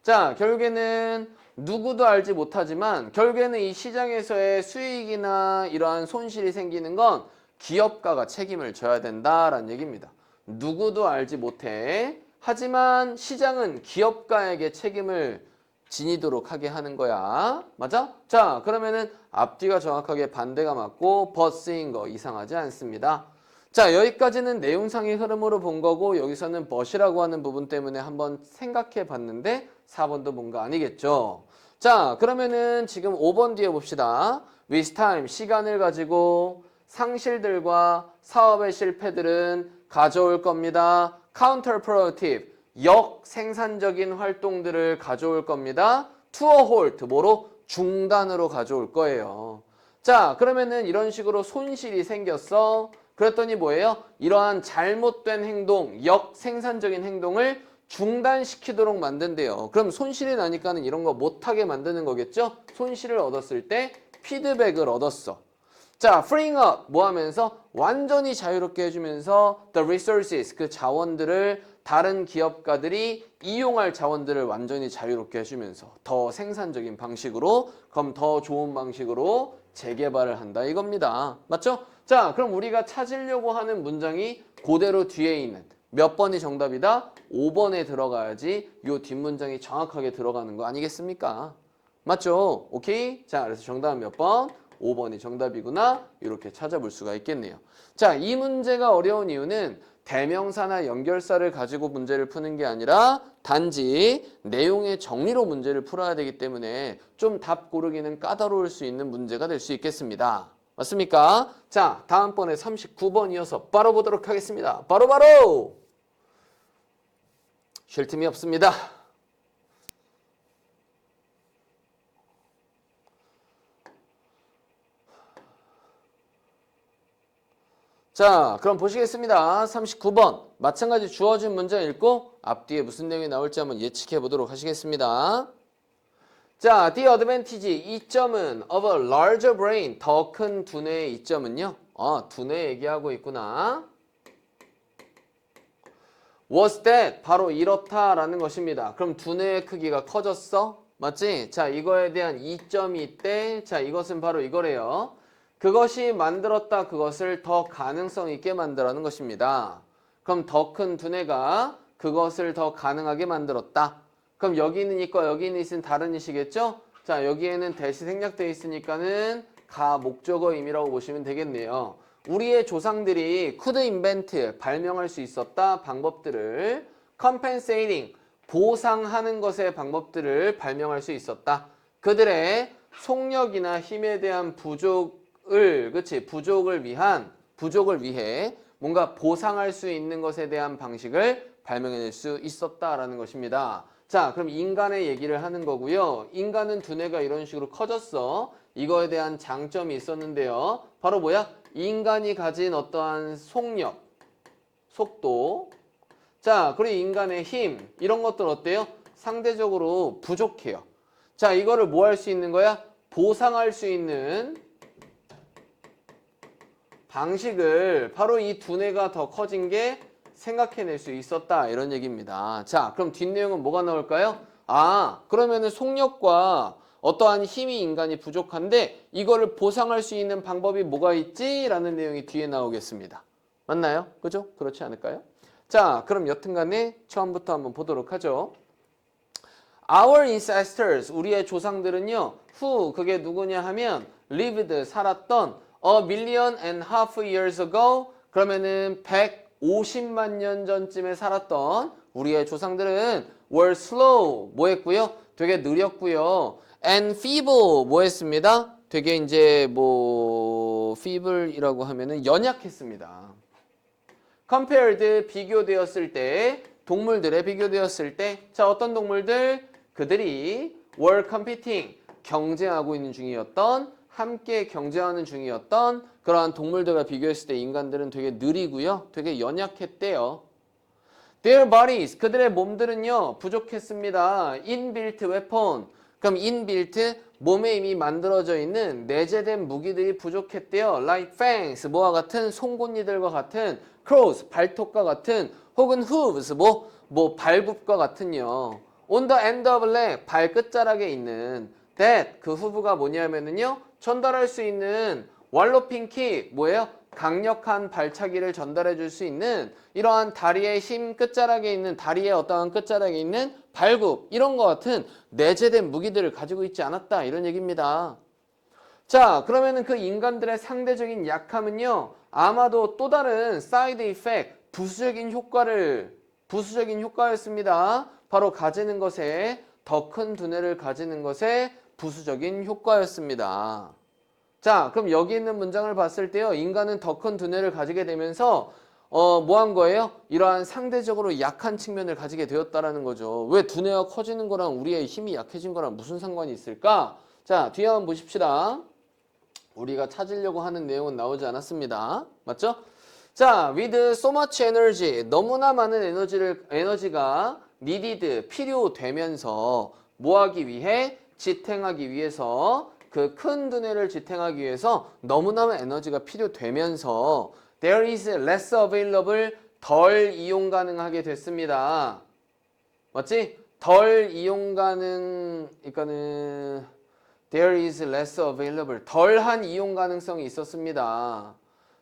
자, 결국에는 누구도 알지 못하지만 결국에는 이 시장에서의 수익이나 이러한 손실이 생기는 건 기업가가 책임을 져야 된다라는 얘기입니다. 누구도 알지 못해. 하지만 시장은 기업가에게 책임을 지니도록 하게 하는 거야. 맞아? 자, 그러면은 앞뒤가 정확하게 반대가 맞고 버스인 거 이상하지 않습니다. 자, 여기까지는 내용상의 흐름으로 본 거고 여기서는 but이라고 하는 부분 때문에 한번 생각해 봤는데 4번도 뭔가 아니겠죠. 자, 그러면은 지금 5번 뒤에 봅시다. with time, 시간을 가지고 상실들과 사업의 실패들은 가져올 겁니다. counterproductive, 역생산적인 활동들을 가져올 겁니다. to a halt, 뭐로? 중단으로 가져올 거예요. 자, 그러면은 이런 식으로 손실이 생겼어. 그랬더니 뭐예요? 이러한 잘못된 행동, 역생산적인 행동을 중단시키도록 만든대요. 그럼 손실이 나니까는 이런 거 못하게 만드는 거겠죠? 손실을 얻었을 때 피드백을 얻었어. 자, freeing up 뭐 하면서 완전히 자유롭게 해주면서 the resources 그 자원들을 다른 기업가들이 이용할 자원들을 완전히 자유롭게 해주면서 더 생산적인 방식으로 그럼 더 좋은 방식으로 재개발을 한다 이겁니다. 맞죠? 자, 그럼 우리가 찾으려고 하는 문장이 그대로 뒤에 있는 몇 번이 정답이다? 5번에 들어가야지 요 뒷문장이 정확하게 들어가는 거 아니겠습니까? 맞죠? 오케이? 자, 그래서 정답은 몇 번? 5번이 정답이구나. 이렇게 찾아볼 수가 있겠네요. 자, 이 문제가 어려운 이유는 대명사나 연결사를 가지고 문제를 푸는 게 아니라 단지 내용의 정리로 문제를 풀어야 되기 때문에 좀 답 고르기는 까다로울 수 있는 문제가 될 수 있겠습니다. 맞습니까? 자, 다음번에 39번 이어서 바로 보도록 하겠습니다. 바로! 쉴 틈이 없습니다. 자, 그럼 보시겠습니다. 39번. 마찬가지 주어진 문장 읽고 앞뒤에 무슨 내용이 나올지 한번 예측해 보도록 하시겠습니다. 자, the advantage, 이점은 of a larger brain, 더 큰 두뇌의 이점은요. 두뇌 얘기하고 있구나. was that, 바로 이렇다라는 것입니다. 그럼 두뇌의 크기가 커졌어? 맞지? 자, 이거에 대한 이점이 있대. 자, 이것은 바로 이거래요. 그것이 만들었다 그것을 더 가능성 있게 만들라는 것입니다. 그럼 더 큰 두뇌가 그것을 더 가능하게 만들었다. 그럼 여기는 있고 여기는 있으면 다른 이시겠죠? 자, 여기에는 대시 생략되어 있으니까는 가 목적어임이라고 보시면 되겠네요. 우리의 조상들이 could invent, 발명할 수 있었다 방법들을 compensating, 보상하는 것의 방법들을 발명할 수 있었다. 그들의 속력이나 힘에 대한 부족을 위해 뭔가 보상할 수 있는 것에 대한 방식을 발명해낼 수 있었다라는 것입니다. 자, 그럼 인간의 얘기를 하는 거고요. 인간은 두뇌가 이런 식으로 커졌어. 이거에 대한 장점이 있었는데요. 바로 뭐야? 인간이 가진 어떠한 속력, 속도. 자, 그리고 인간의 힘, 이런 것들 어때요? 상대적으로 부족해요. 자, 이거를 뭐 할 수 있는 거야? 보상할 수 있는 방식을 바로 이 두뇌가 더 커진 게 생각해낼 수 있었다 이런 얘기입니다. 자, 그럼 뒷내용은 뭐가 나올까요? 그러면은 속력과 어떠한 힘이 인간이 부족한데 이거를 보상할 수 있는 방법이 뭐가 있지? 라는 내용이 뒤에 나오겠습니다. 맞나요? 그죠? 그렇지 않을까요? 자, 그럼 여튼간에 처음부터 한번 보도록 하죠. Our ancestors, 우리의 조상들은요, who, 그게 누구냐 하면 lived, 살았던 a million and half years ago, 그러면은 150만 년 전쯤에 살았던 우리의 조상들은 were slow, 뭐 했고요? 되게 느렸고요. and feeble, 뭐 했습니다? 되게 이제 뭐 feeble이라고 하면은 연약했습니다. compared, 비교되었을 때, 동물들에 비교되었을 때, 자, 어떤 동물들? 그들이 were competing, 경쟁하고 있는 중이었던, 함께 경쟁하는 중이었던 그러한 동물들과 비교했을 때 인간들은 되게 느리고요. 되게 연약했대요. Their bodies, 그들의 몸들은요, 부족했습니다. inbuilt weapon, 그럼 inbuilt, 몸에 이미 만들어져 있는 내재된 무기들이 부족했대요. Like fangs, 뭐와 같은 송곳니들과 같은 claws, 발톱과 같은 혹은 hooves, 뭐 발굽과 같은요. On the end of leg, 발 끝자락에 있는 that, 그 후브가 뭐냐면은요, 전달할 수 있는 왈로핑 킥, 뭐예요? 강력한 발차기를 전달해 줄 수 있는 이러한 다리의 힘 끝자락에 있는 다리의 어떠한 끝자락에 있는 발굽 이런 것 같은 내재된 무기들을 가지고 있지 않았다 이런 얘기입니다. 자, 그러면은 그 인간들의 상대적인 약함은요, 아마도 또 다른 사이드 이펙트, 부수적인 효과였습니다. 바로 가지는 것에 더 큰 두뇌를 가지는 것에 부수적인 효과였습니다. 자, 그럼 여기 있는 문장을 봤을 때요, 인간은 더 큰 두뇌를 가지게 되면서 뭐 한 거예요? 이러한 상대적으로 약한 측면을 가지게 되었다라는 거죠. 왜 두뇌가 커지는 거랑 우리의 힘이 약해진 거랑 무슨 상관이 있을까? 자, 뒤에 한번 보십시다. 우리가 찾으려고 하는 내용은 나오지 않았습니다. 맞죠? 자, with so much energy, 너무나 많은 에너지가 needed, 필요되면서 뭐 하기 위해? 지탱하기 위해서 그 큰 두뇌를 지탱하기 위해서 너무나 에너지가 필요되면서 there is less available, 덜 이용 가능하게 됐습니다. 맞지? 덜 이용 가능, 그러니까는 there is less available, 덜한 이용 가능성이 있었습니다.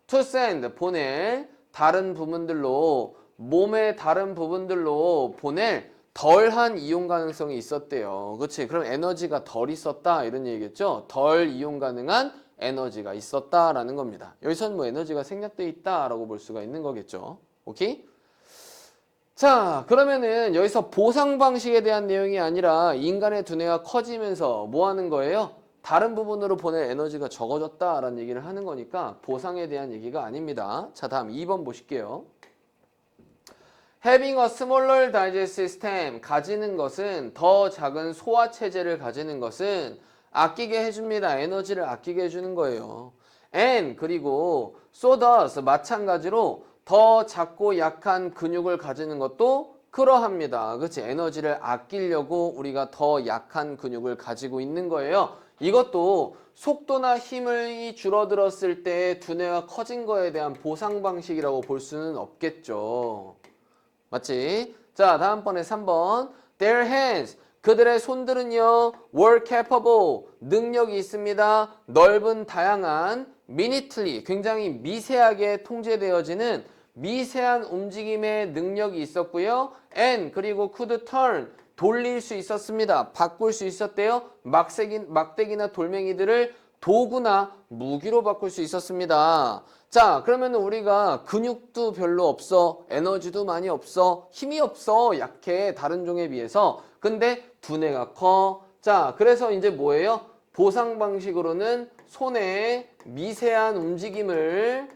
to send, 보낼, 다른 부분들로, 몸의 다른 부분들로 보낼 덜한 이용 가능성이 있었대요. 그렇지? 그럼 에너지가 덜 있었다 이런 얘기겠죠? 덜 이용 가능한 에너지가 있었다라는 겁니다. 여기서는 뭐 에너지가 생략되어 있다라고 볼 수가 있는 거겠죠. 오케이? 자, 그러면은 여기서 보상 방식에 대한 내용이 아니라 인간의 두뇌가 커지면서 뭐 하는 거예요? 다른 부분으로 보낼 에너지가 적어졌다라는 얘기를 하는 거니까 보상에 대한 얘기가 아닙니다. 자, 다음 2번 보실게요. Having a smaller digest system, 가지는 것은 더 작은 소화 체제를 가지는 것은 아끼게 해줍니다. 에너지를 아끼게 해주는 거예요. And 그리고 so does, 마찬가지로 더 작고 약한 근육을 가지는 것도 그러합니다. 그렇지? 에너지를 아끼려고 우리가 더 약한 근육을 가지고 있는 거예요. 이것도 속도나 힘이 줄어들었을 때 두뇌가 커진 거에 대한 보상 방식이라고 볼 수는 없겠죠. 맞지? 자, 다음번에 3번. Their hands, 그들의 손들은요, were capable, 능력이 있습니다. 넓은 다양한, minutely, 굉장히 미세하게 통제되어지는 미세한 움직임의 능력이 있었고요. And, 그리고 could turn, 돌릴 수 있었습니다. 바꿀 수 있었대요. 막대기나 돌멩이들을 도구나 무기로 바꿀 수 있었습니다. 자, 그러면 우리가 근육도 별로 없어, 에너지도 많이 없어, 힘이 없어, 약해, 다른 종에 비해서. 근데 두뇌가 커. 자, 그래서 이제 뭐예요? 보상 방식으로는 손의 미세한 움직임을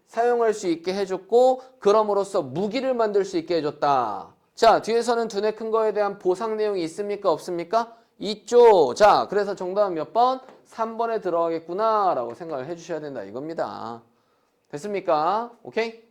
사용할 수 있게 해줬고, 그럼으로써 무기를 만들 수 있게 해줬다. 자, 뒤에서는 두뇌 큰 거에 대한 보상 내용이 있습니까? 없습니까? 있죠. 자, 그래서 정답은 몇 번? 3번에 들어가겠구나 라고 생각을 해주셔야 된다 이겁니다. 됐습니까? 오케이?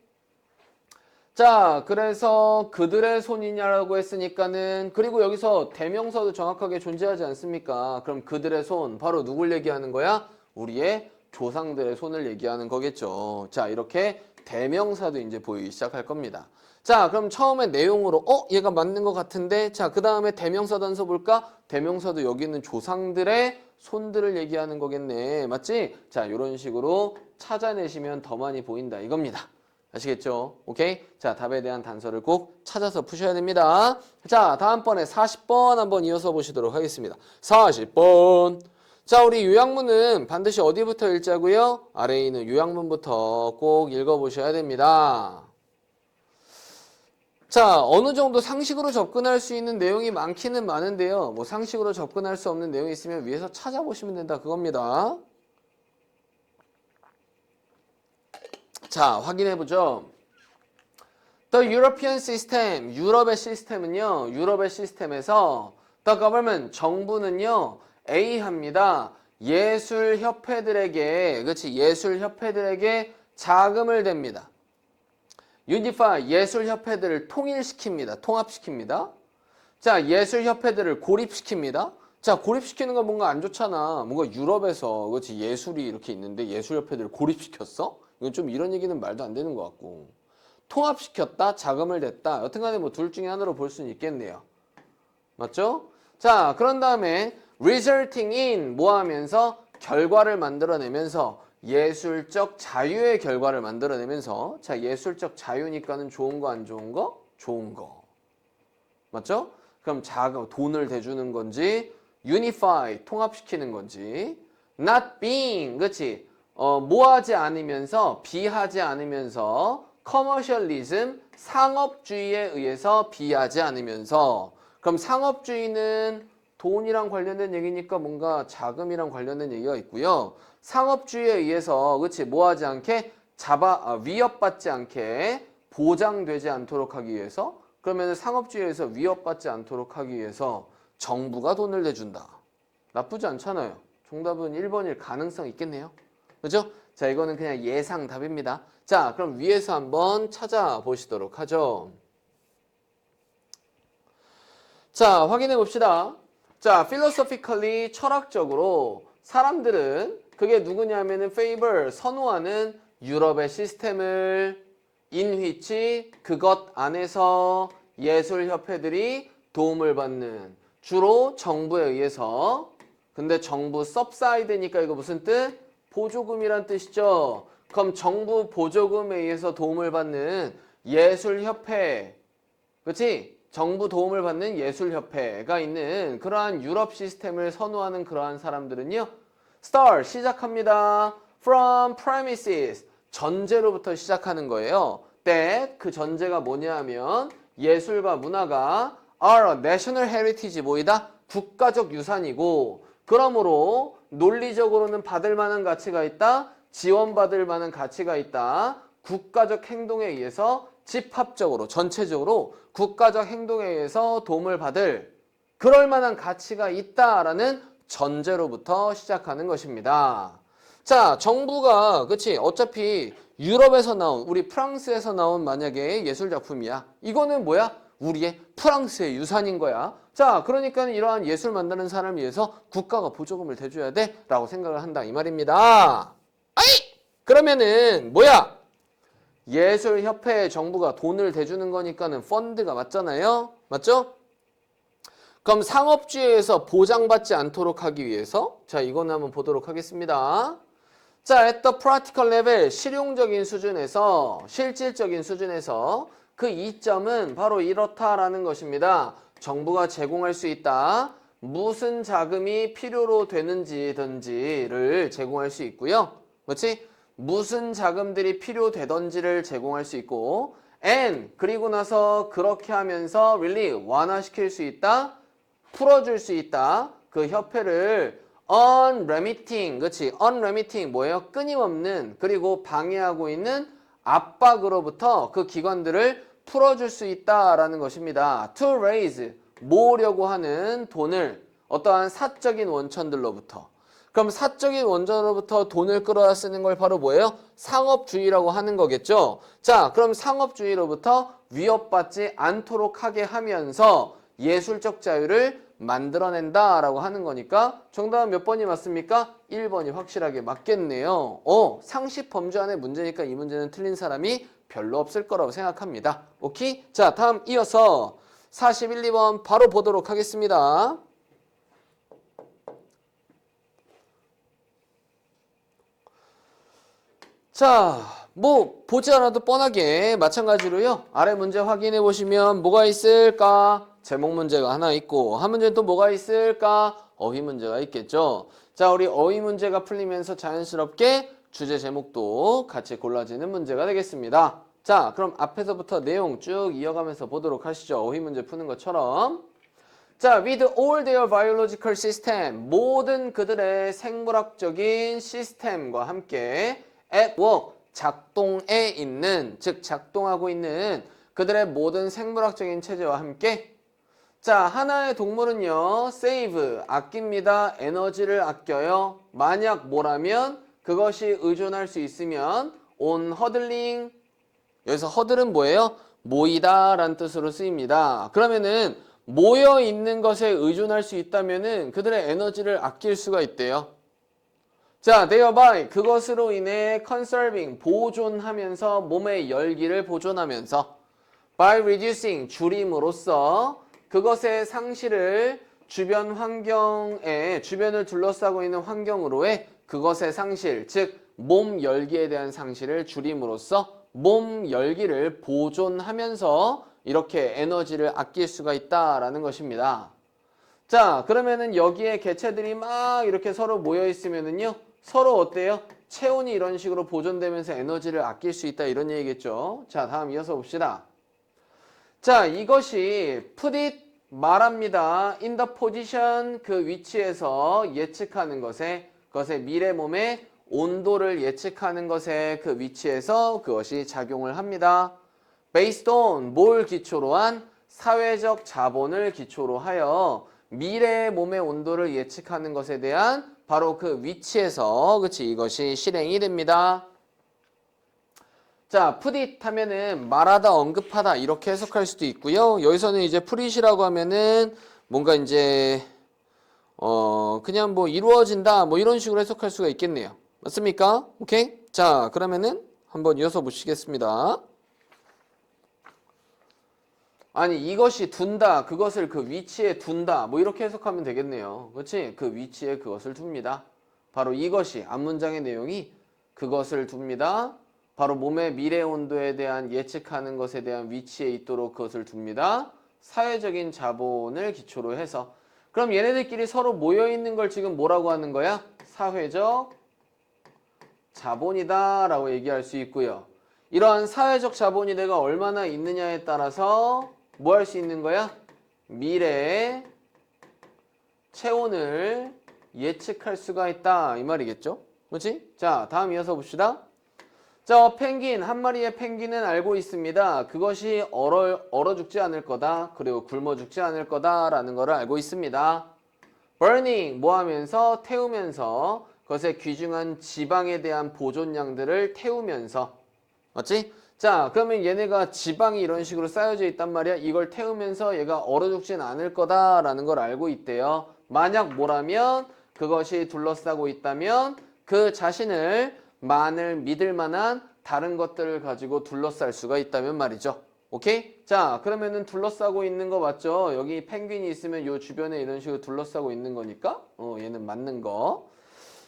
자, 그래서 그들의 손이냐라고 했으니까는, 그리고 여기서 대명사도 정확하게 존재하지 않습니까? 그럼 그들의 손, 바로 누굴 얘기하는 거야? 우리의 조상들의 손을 얘기하는 거겠죠. 자, 이렇게 대명사도 이제 보이기 시작할 겁니다. 자, 그럼 처음에 내용으로 얘가 맞는 것 같은데 자, 그 다음에 대명사 단서 볼까? 대명사도 여기 있는 조상들의 손들을 얘기하는 거겠네. 맞지? 자, 이런 식으로 찾아내시면 더 많이 보인다 이겁니다. 아시겠죠? 오케이? 자, 답에 대한 단서를 꼭 찾아서 푸셔야 됩니다. 자, 다음번에 40번 한번 이어서 보시도록 하겠습니다. 40번. 자, 우리 요약문은 반드시 어디부터 읽자고요? 아래에 있는 요약문부터 꼭 읽어보셔야 됩니다. 자, 어느 정도 상식으로 접근할 수 있는 내용이 많기는 많은데요. 뭐 상식으로 접근할 수 없는 내용이 있으면 위에서 찾아보시면 된다 그겁니다. 자, 확인해보죠. The European System, 유럽의 시스템은요. 유럽의 시스템에서 The Government, 정부는요. A합니다. 예술협회들에게, 그렇지, 예술협회들에게 자금을 댑니다. Unify, 예술협회들을 통일시킵니다. 통합시킵니다. 자, 예술협회들을 고립시킵니다. 자, 고립시키는 건 뭔가 안 좋잖아. 뭔가 유럽에서, 그렇지, 예술이 이렇게 있는데 예술협회들을 고립시켰어? 이건 좀 이런 얘기는 말도 안 되는 것 같고. 통합시켰다, 자금을 냈다. 여튼간에 뭐 둘 중에 하나로 볼 수는 있겠네요. 맞죠? 자, 그런 다음에 resulting in 뭐 하면서 결과를 만들어내면서 예술적 자유의 결과를 만들어내면서 자, 예술적 자유니까는 좋은 거 안 좋은 거? 좋은 거. 맞죠? 그럼 자금, 돈을 대주는 건지 unify, 통합시키는 건지 not being, 그치? 뭐하지 않으면서 비하지 않으면서 commercialism, 상업주의에 의해서 비하지 않으면서 그럼 상업주의는 돈이랑 관련된 얘기니까 뭔가 자금이랑 관련된 얘기가 있고요. 상업주의에 의해서 그치 뭐하지 않게 위협받지 않게 보장되지 않도록 하기 위해서 그러면 상업주의에서 위협받지 않도록 하기 위해서 정부가 돈을 내준다. 나쁘지 않잖아요. 정답은 1번일 가능성 있겠네요. 그죠? 자, 이거는 그냥 예상 답입니다. 자, 그럼 위에서 한번 찾아보시도록 하죠. 자, 확인해 봅시다. 자, philosophically, 철학적으로 사람들은 그게 누구냐면은 favor, 선호하는 유럽의 시스템을 in which, 그것 안에서 예술협회들이 도움을 받는 주로 정부에 의해서 근데 정부 subside니까 이거 무슨 뜻? 보조금이란 뜻이죠. 그럼 정부 보조금에 의해서 도움을 받는 예술협회, 그렇지? 정부 도움을 받는 예술협회가 있는 그러한 유럽 시스템을 선호하는 그러한 사람들은요. start, 시작합니다. from premises, 전제로부터 시작하는 거예요. that, 그 전제가 뭐냐 하면 예술과 문화가 are a national heritage, 뭐이다? 국가적 유산이고 그러므로 논리적으로는 받을 만한 가치가 있다. 지원받을 만한 가치가 있다. 국가적 행동에 의해서 집합적으로 전체적으로 국가적 행동에 의해서 도움을 받을 그럴 만한 가치가 있다라는 전제로부터 시작하는 것입니다. 자, 정부가 그치 어차피 유럽에서 나온 우리 프랑스에서 나온 만약에 예술작품이야. 이거는 뭐야? 우리의 프랑스의 유산인 거야. 자, 그러니까 이러한 예술 만드는 사람을 위해서 국가가 보조금을 대줘야 돼 라고 생각을 한다 이 말입니다. 아이! 그러면은 뭐야? 예술협회에 정부가 돈을 대주는 거니까는 펀드가 맞잖아요. 맞죠? 그럼 상업주의에서 보장받지 않도록 하기 위해서 자, 이거는 한번 보도록 하겠습니다. 자, at the practical level, 실용적인 수준에서 실질적인 수준에서 그 이점은 바로 이렇다라는 것입니다. 정부가 제공할 수 있다. 무슨 자금이 필요로 되는지든지를 제공할 수 있고요. 그렇지? 무슨 자금들이 필요되던지를 제공할 수 있고 and 그리고 나서 그렇게 하면서 really 완화시킬 수 있다. 풀어줄 수 있다. 그 협회를 unremitting, 그렇지? unremitting 뭐예요? 끊임없는 그리고 방해하고 있는 압박으로부터 그 기관들을 풀어줄 수 있다라는 것입니다. To raise, 모으려고 하는 돈을 어떠한 사적인 원천들로부터. 그럼 사적인 원천으로부터 돈을 끌어다 쓰는 걸 바로 뭐예요? 상업주의라고 하는 거겠죠. 자, 그럼 상업주의로부터 위협받지 않도록 하게 하면서 예술적 자유를 만들어낸다라고 하는 거니까 정답은 몇 번이 맞습니까? 1번이 확실하게 맞겠네요. 상식 범주 안의 문제니까 이 문제는 틀린 사람이 별로 없을 거라고 생각합니다. 오케이? 자, 다음 이어서 41, 2번 바로 보도록 하겠습니다. 자, 뭐 보지 않아도 뻔하게 마찬가지로요. 아래 문제 확인해 보시면 뭐가 있을까? 제목 문제가 하나 있고 한 문제는 또 뭐가 있을까? 어휘 문제가 있겠죠. 자, 우리 어휘 문제가 풀리면서 자연스럽게 주제 제목도 같이 골라지는 문제가 되겠습니다. 자, 그럼 앞에서부터 내용 쭉 이어가면서 보도록 하시죠. 어휘 문제 푸는 것처럼. 자, with all their biological system, 모든 그들의 생물학적인 시스템과 함께 at work, 작동에 있는, 즉 작동하고 있는 그들의 모든 생물학적인 체제와 함께 자, 하나의 동물은요, save, 아낍니다. 에너지를 아껴요. 만약 뭐라면 그것이 의존할 수 있으면 on huddling, 여기서 huddle은 뭐예요? 모이다 라는 뜻으로 쓰입니다. 그러면은 모여 있는 것에 의존할 수 있다면은 그들의 에너지를 아낄 수가 있대요. 자, thereby 그것으로 인해 conserving 보존하면서 몸의 열기를 보존하면서 by reducing 줄임으로써 그것의 상실을 주변 환경에 주변을 둘러싸고 있는 환경으로의 그것의 상실, 즉 몸 열기에 대한 상실을 줄임으로써 몸 열기를 보존하면서 이렇게 에너지를 아낄 수가 있다라는 것입니다. 자, 그러면은 여기에 개체들이 막 이렇게 서로 모여 있으면은요, 서로 어때요? 체온이 이런 식으로 보존되면서 에너지를 아낄 수 있다 이런 얘기겠죠. 자, 다음 이어서 봅시다. 자, 이것이 put it 말합니다. in the position 그 위치에서 예측하는 것에 그것의 미래 몸의 온도를 예측하는 것에 그 위치에서 그것이 작용을 합니다. based on 뭘 기초로 한 사회적 자본을 기초로 하여 미래의 몸의 온도를 예측하는 것에 대한 바로 그 위치에서 그치 이것이 실행이 됩니다. 자, put it 하면은 말하다, 언급하다 이렇게 해석할 수도 있고요. 여기서는 이제 put it이라고 하면은 뭔가 이제 그냥 뭐 이루어진다 뭐 이런 식으로 해석할 수가 있겠네요. 맞습니까? 오케이? 자, 그러면은 한번 이어서 보시겠습니다. 아니 이것이 둔다, 그것을 그 위치에 둔다 뭐 이렇게 해석하면 되겠네요. 그렇지? 그 위치에 그것을 둡니다. 바로 이것이 앞문장의 내용이 그것을 둡니다. 바로 몸의 미래 온도에 대한 예측하는 것에 대한 위치에 있도록 그것을 둡니다. 사회적인 자본을 기초로 해서. 그럼 얘네들끼리 서로 모여있는 걸 지금 뭐라고 하는 거야? 사회적 자본이다 라고 얘기할 수 있고요. 이러한 사회적 자본이 내가 얼마나 있느냐에 따라서 뭐 할 수 있는 거야? 미래의 체온을 예측할 수가 있다 이 말이겠죠? 그렇지? 자, 다음 이어서 봅시다. 자, 펭귄 한 마리의 펭귄은 알고 있습니다. 그것이 얼어 죽지 않을 거다. 그리고 굶어 죽지 않을 거다라는 것을 알고 있습니다. burning 뭐 하면서 태우면서 그것의 귀중한 지방에 대한 보존량들을 태우면서 맞지? 자, 그러면 얘네가 지방이 이런 식으로 쌓여져 있단 말이야. 이걸 태우면서 얘가 얼어 죽진 않을 거다라는 걸 알고 있대요. 만약 뭐라면 그것이 둘러싸고 있다면 그 자신을 만을 믿을 만한 다른 것들을 가지고 둘러쌀 수가 있다면 말이죠. 오케이? 자, 그러면은 둘러싸고 있는 거 맞죠? 여기 펭귄이 있으면 요 주변에 이런 식으로 둘러싸고 있는 거니까 얘는 맞는 거.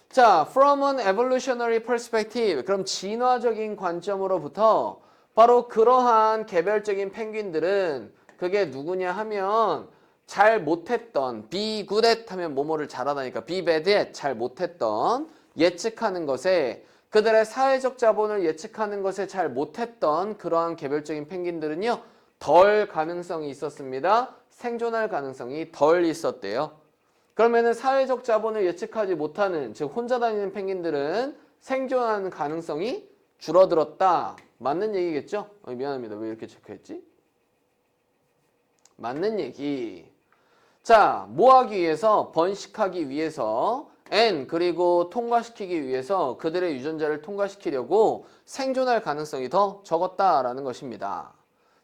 자, from an evolutionary perspective. 그럼 진화적인 관점으로부터 바로 그러한 개별적인 펭귄들은 그게 누구냐 하면 잘 못했던 be good at 하면 뭐뭐를 잘하다니까 be bad at 잘 못했던 예측하는 것에 그들의 사회적 자본을 예측하는 것에 잘 못했던 그러한 개별적인 펭귄들은요 덜 가능성이 있었습니다. 생존할 가능성이 덜 있었대요. 그러면은 사회적 자본을 예측하지 못하는 즉 혼자 다니는 펭귄들은 생존하는 가능성이 줄어들었다. 맞는 얘기겠죠? 미안합니다. 왜 이렇게 체크했지? 맞는 얘기. 자, 뭐 하기 위해서? 번식하기 위해서 and 그리고 통과시키기 위해서 그들의 유전자를 통과시키려고 생존할 가능성이 더 적었다라는 것입니다.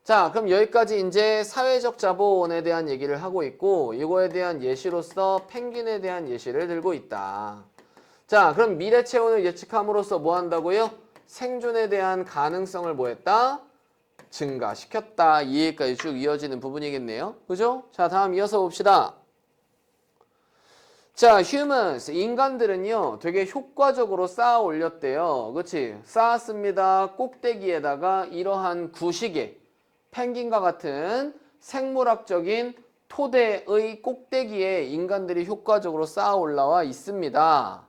자, 그럼 여기까지 이제 사회적 자본에 대한 얘기를 하고 있고 이거에 대한 예시로서 펭귄에 대한 예시를 들고 있다. 자, 그럼 미래 체온을 예측함으로써 뭐 한다고요? 생존에 대한 가능성을 뭐 했다? 증가시켰다. 이 얘기까지 쭉 이어지는 부분이겠네요. 그죠? 자, 다음 이어서 봅시다. 자, humans, 인간들은요, 되게 효과적으로 쌓아 올렸대요. 그치? 쌓았습니다. 꼭대기에다가 이러한 구식의 펭귄과 같은 생물학적인 토대의 꼭대기에 인간들이 효과적으로 쌓아 올라와 있습니다.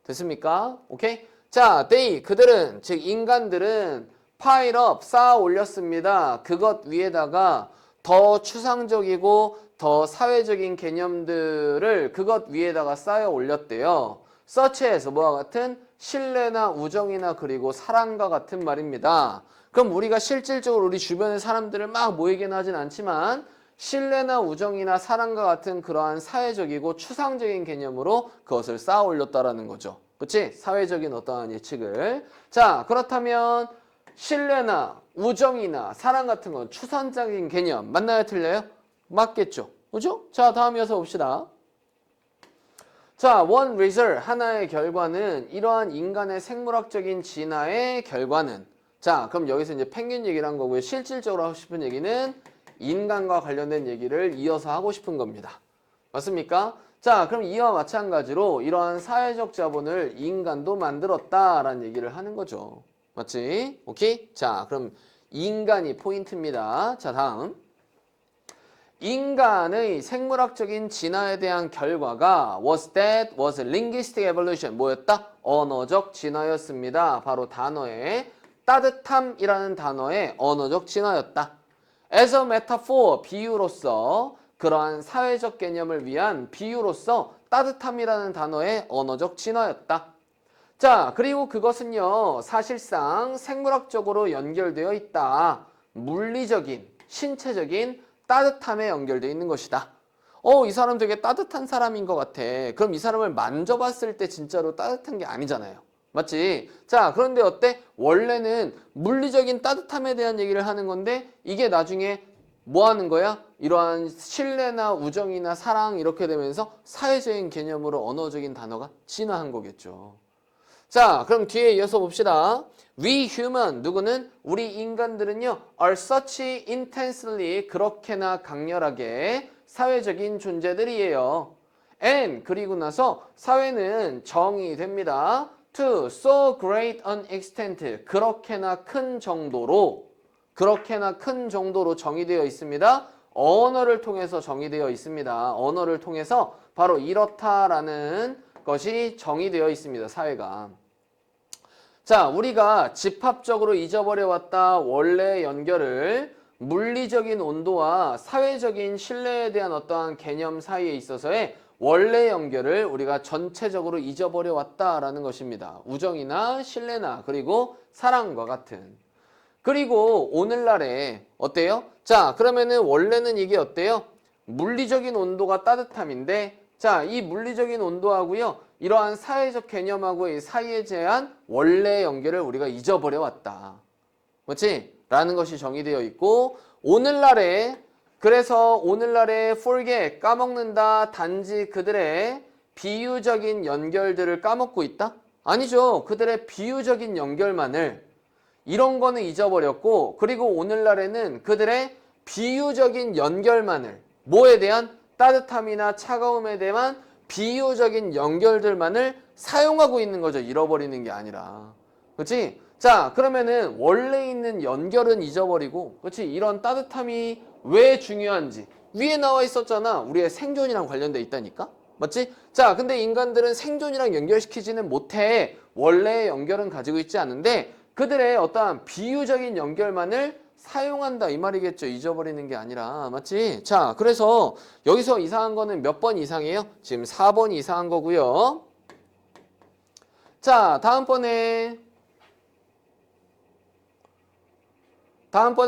됐습니까? 오케이? 자, 그들은, 즉 인간들은 파일업 쌓아 올렸습니다. 그것 위에다가 더 추상적이고 더 사회적인 개념들을 그것 위에다가 쌓여 올렸대요. 서치에서 뭐와 같은 신뢰나 우정이나 그리고 사랑과 같은 말입니다. 그럼 우리가 실질적으로 우리 주변의 사람들을 막 모이긴 하진 않지만 신뢰나 우정이나 사랑과 같은 그러한 사회적이고 추상적인 개념으로 그것을 쌓아 올렸다라는 거죠. 그치? 사회적인 어떠한 예측을. 자, 그렇다면 신뢰나 우정이나 사랑 같은 건 추상적인 개념 맞나요? 틀려요? 맞겠죠. 그죠? 자, 다음 이어서 봅시다. 자, one result, 하나의 결과는 이러한 인간의 생물학적인 진화의 결과는 자, 그럼 여기서 이제 펭귄 얘기를 한 거고요. 실질적으로 하고 싶은 얘기는 인간과 관련된 얘기를 이어서 하고 싶은 겁니다. 맞습니까? 자, 그럼 이와 마찬가지로 이러한 사회적 자본을 인간도 만들었다라는 얘기를 하는 거죠. 맞지? 오케이? 자, 그럼 인간이 포인트입니다. 자, 다음. 인간의 생물학적인 진화에 대한 결과가 was linguistic evolution. 뭐였다? 언어적 진화였습니다. 바로 단어의 따뜻함이라는 단어의 언어적 진화였다. As a metaphor, 비유로서 그러한 사회적 개념을 위한 비유로서 따뜻함이라는 단어의 언어적 진화였다. 자, 그리고 그것은요, 사실상 생물학적으로 연결되어 있다. 물리적인, 신체적인 따뜻함에 연결되어 있는 것이다. 이 사람 되게 따뜻한 사람인 것 같아. 그럼 이 사람을 만져봤을 때 진짜로 따뜻한 게 아니잖아요. 맞지? 자, 그런데 어때? 원래는 물리적인 따뜻함에 대한 얘기를 하는 건데 이게 나중에 뭐 하는 거야? 이러한 신뢰나 우정이나 사랑 이렇게 되면서 사회적인 개념으로 언어적인 단어가 진화한 거겠죠. 자, 그럼 뒤에 이어서 봅시다. We human, 누구는? 우리 인간들은요, are such intensely, 그렇게나 강렬하게 사회적인 존재들이에요. And, 그리고 나서 사회는 정의됩니다. To so great an extent, 그렇게나 큰 정도로 정의되어 있습니다. 언어를 통해서 정의되어 있습니다. 언어를 통해서 바로 이렇다라는 것이 정의되어 있습니다. 사회가. 자, 우리가 집합적으로 잊어버려왔다 원래 연결을 물리적인 온도와 사회적인 신뢰에 대한 어떠한 개념 사이에 있어서의 원래 연결을 우리가 전체적으로 잊어버려왔다라는 것입니다. 우정이나 신뢰나 그리고 사랑과 같은. 그리고 오늘날에 어때요? 자, 그러면은 원래는 이게 어때요? 물리적인 온도가 따뜻함인데 자, 이 물리적인 온도하고요. 이러한 사회적 개념하고의 사이에 대한 원래 연결을 우리가 잊어버려 왔다. 그렇지? 라는 것이 정의되어 있고 그래서 오늘날에 forget, 까먹는다. 단지 그들의 비유적인 연결들을 까먹고 있다? 아니죠. 그들의 비유적인 연결만을 이런 거는 잊어버렸고 그리고 오늘날에는 그들의 비유적인 연결만을 뭐에 대한 따뜻함이나 차가움에 대한 비유적인 연결들만을 사용하고 있는 거죠. 잃어버리는 게 아니라. 그렇지? 자, 그러면은 원래 있는 연결은 잊어버리고 그렇지? 이런 따뜻함이 왜 중요한지 위에 나와 있었잖아. 우리의 생존이랑 관련돼 있다니까. 맞지? 자, 근데 인간들은 생존이랑 연결시키지는 못해. 원래의 연결은 가지고 있지 않은데 그들의 어떠한 비유적인 연결만을 사용한다 이 말이겠죠. 잊어버리는 게 아니라. 맞지? 자, 그래서 여기서 이상한 거는 몇 번 이상이에요? 지금 4번 이상한 거고요. 자, 다음번에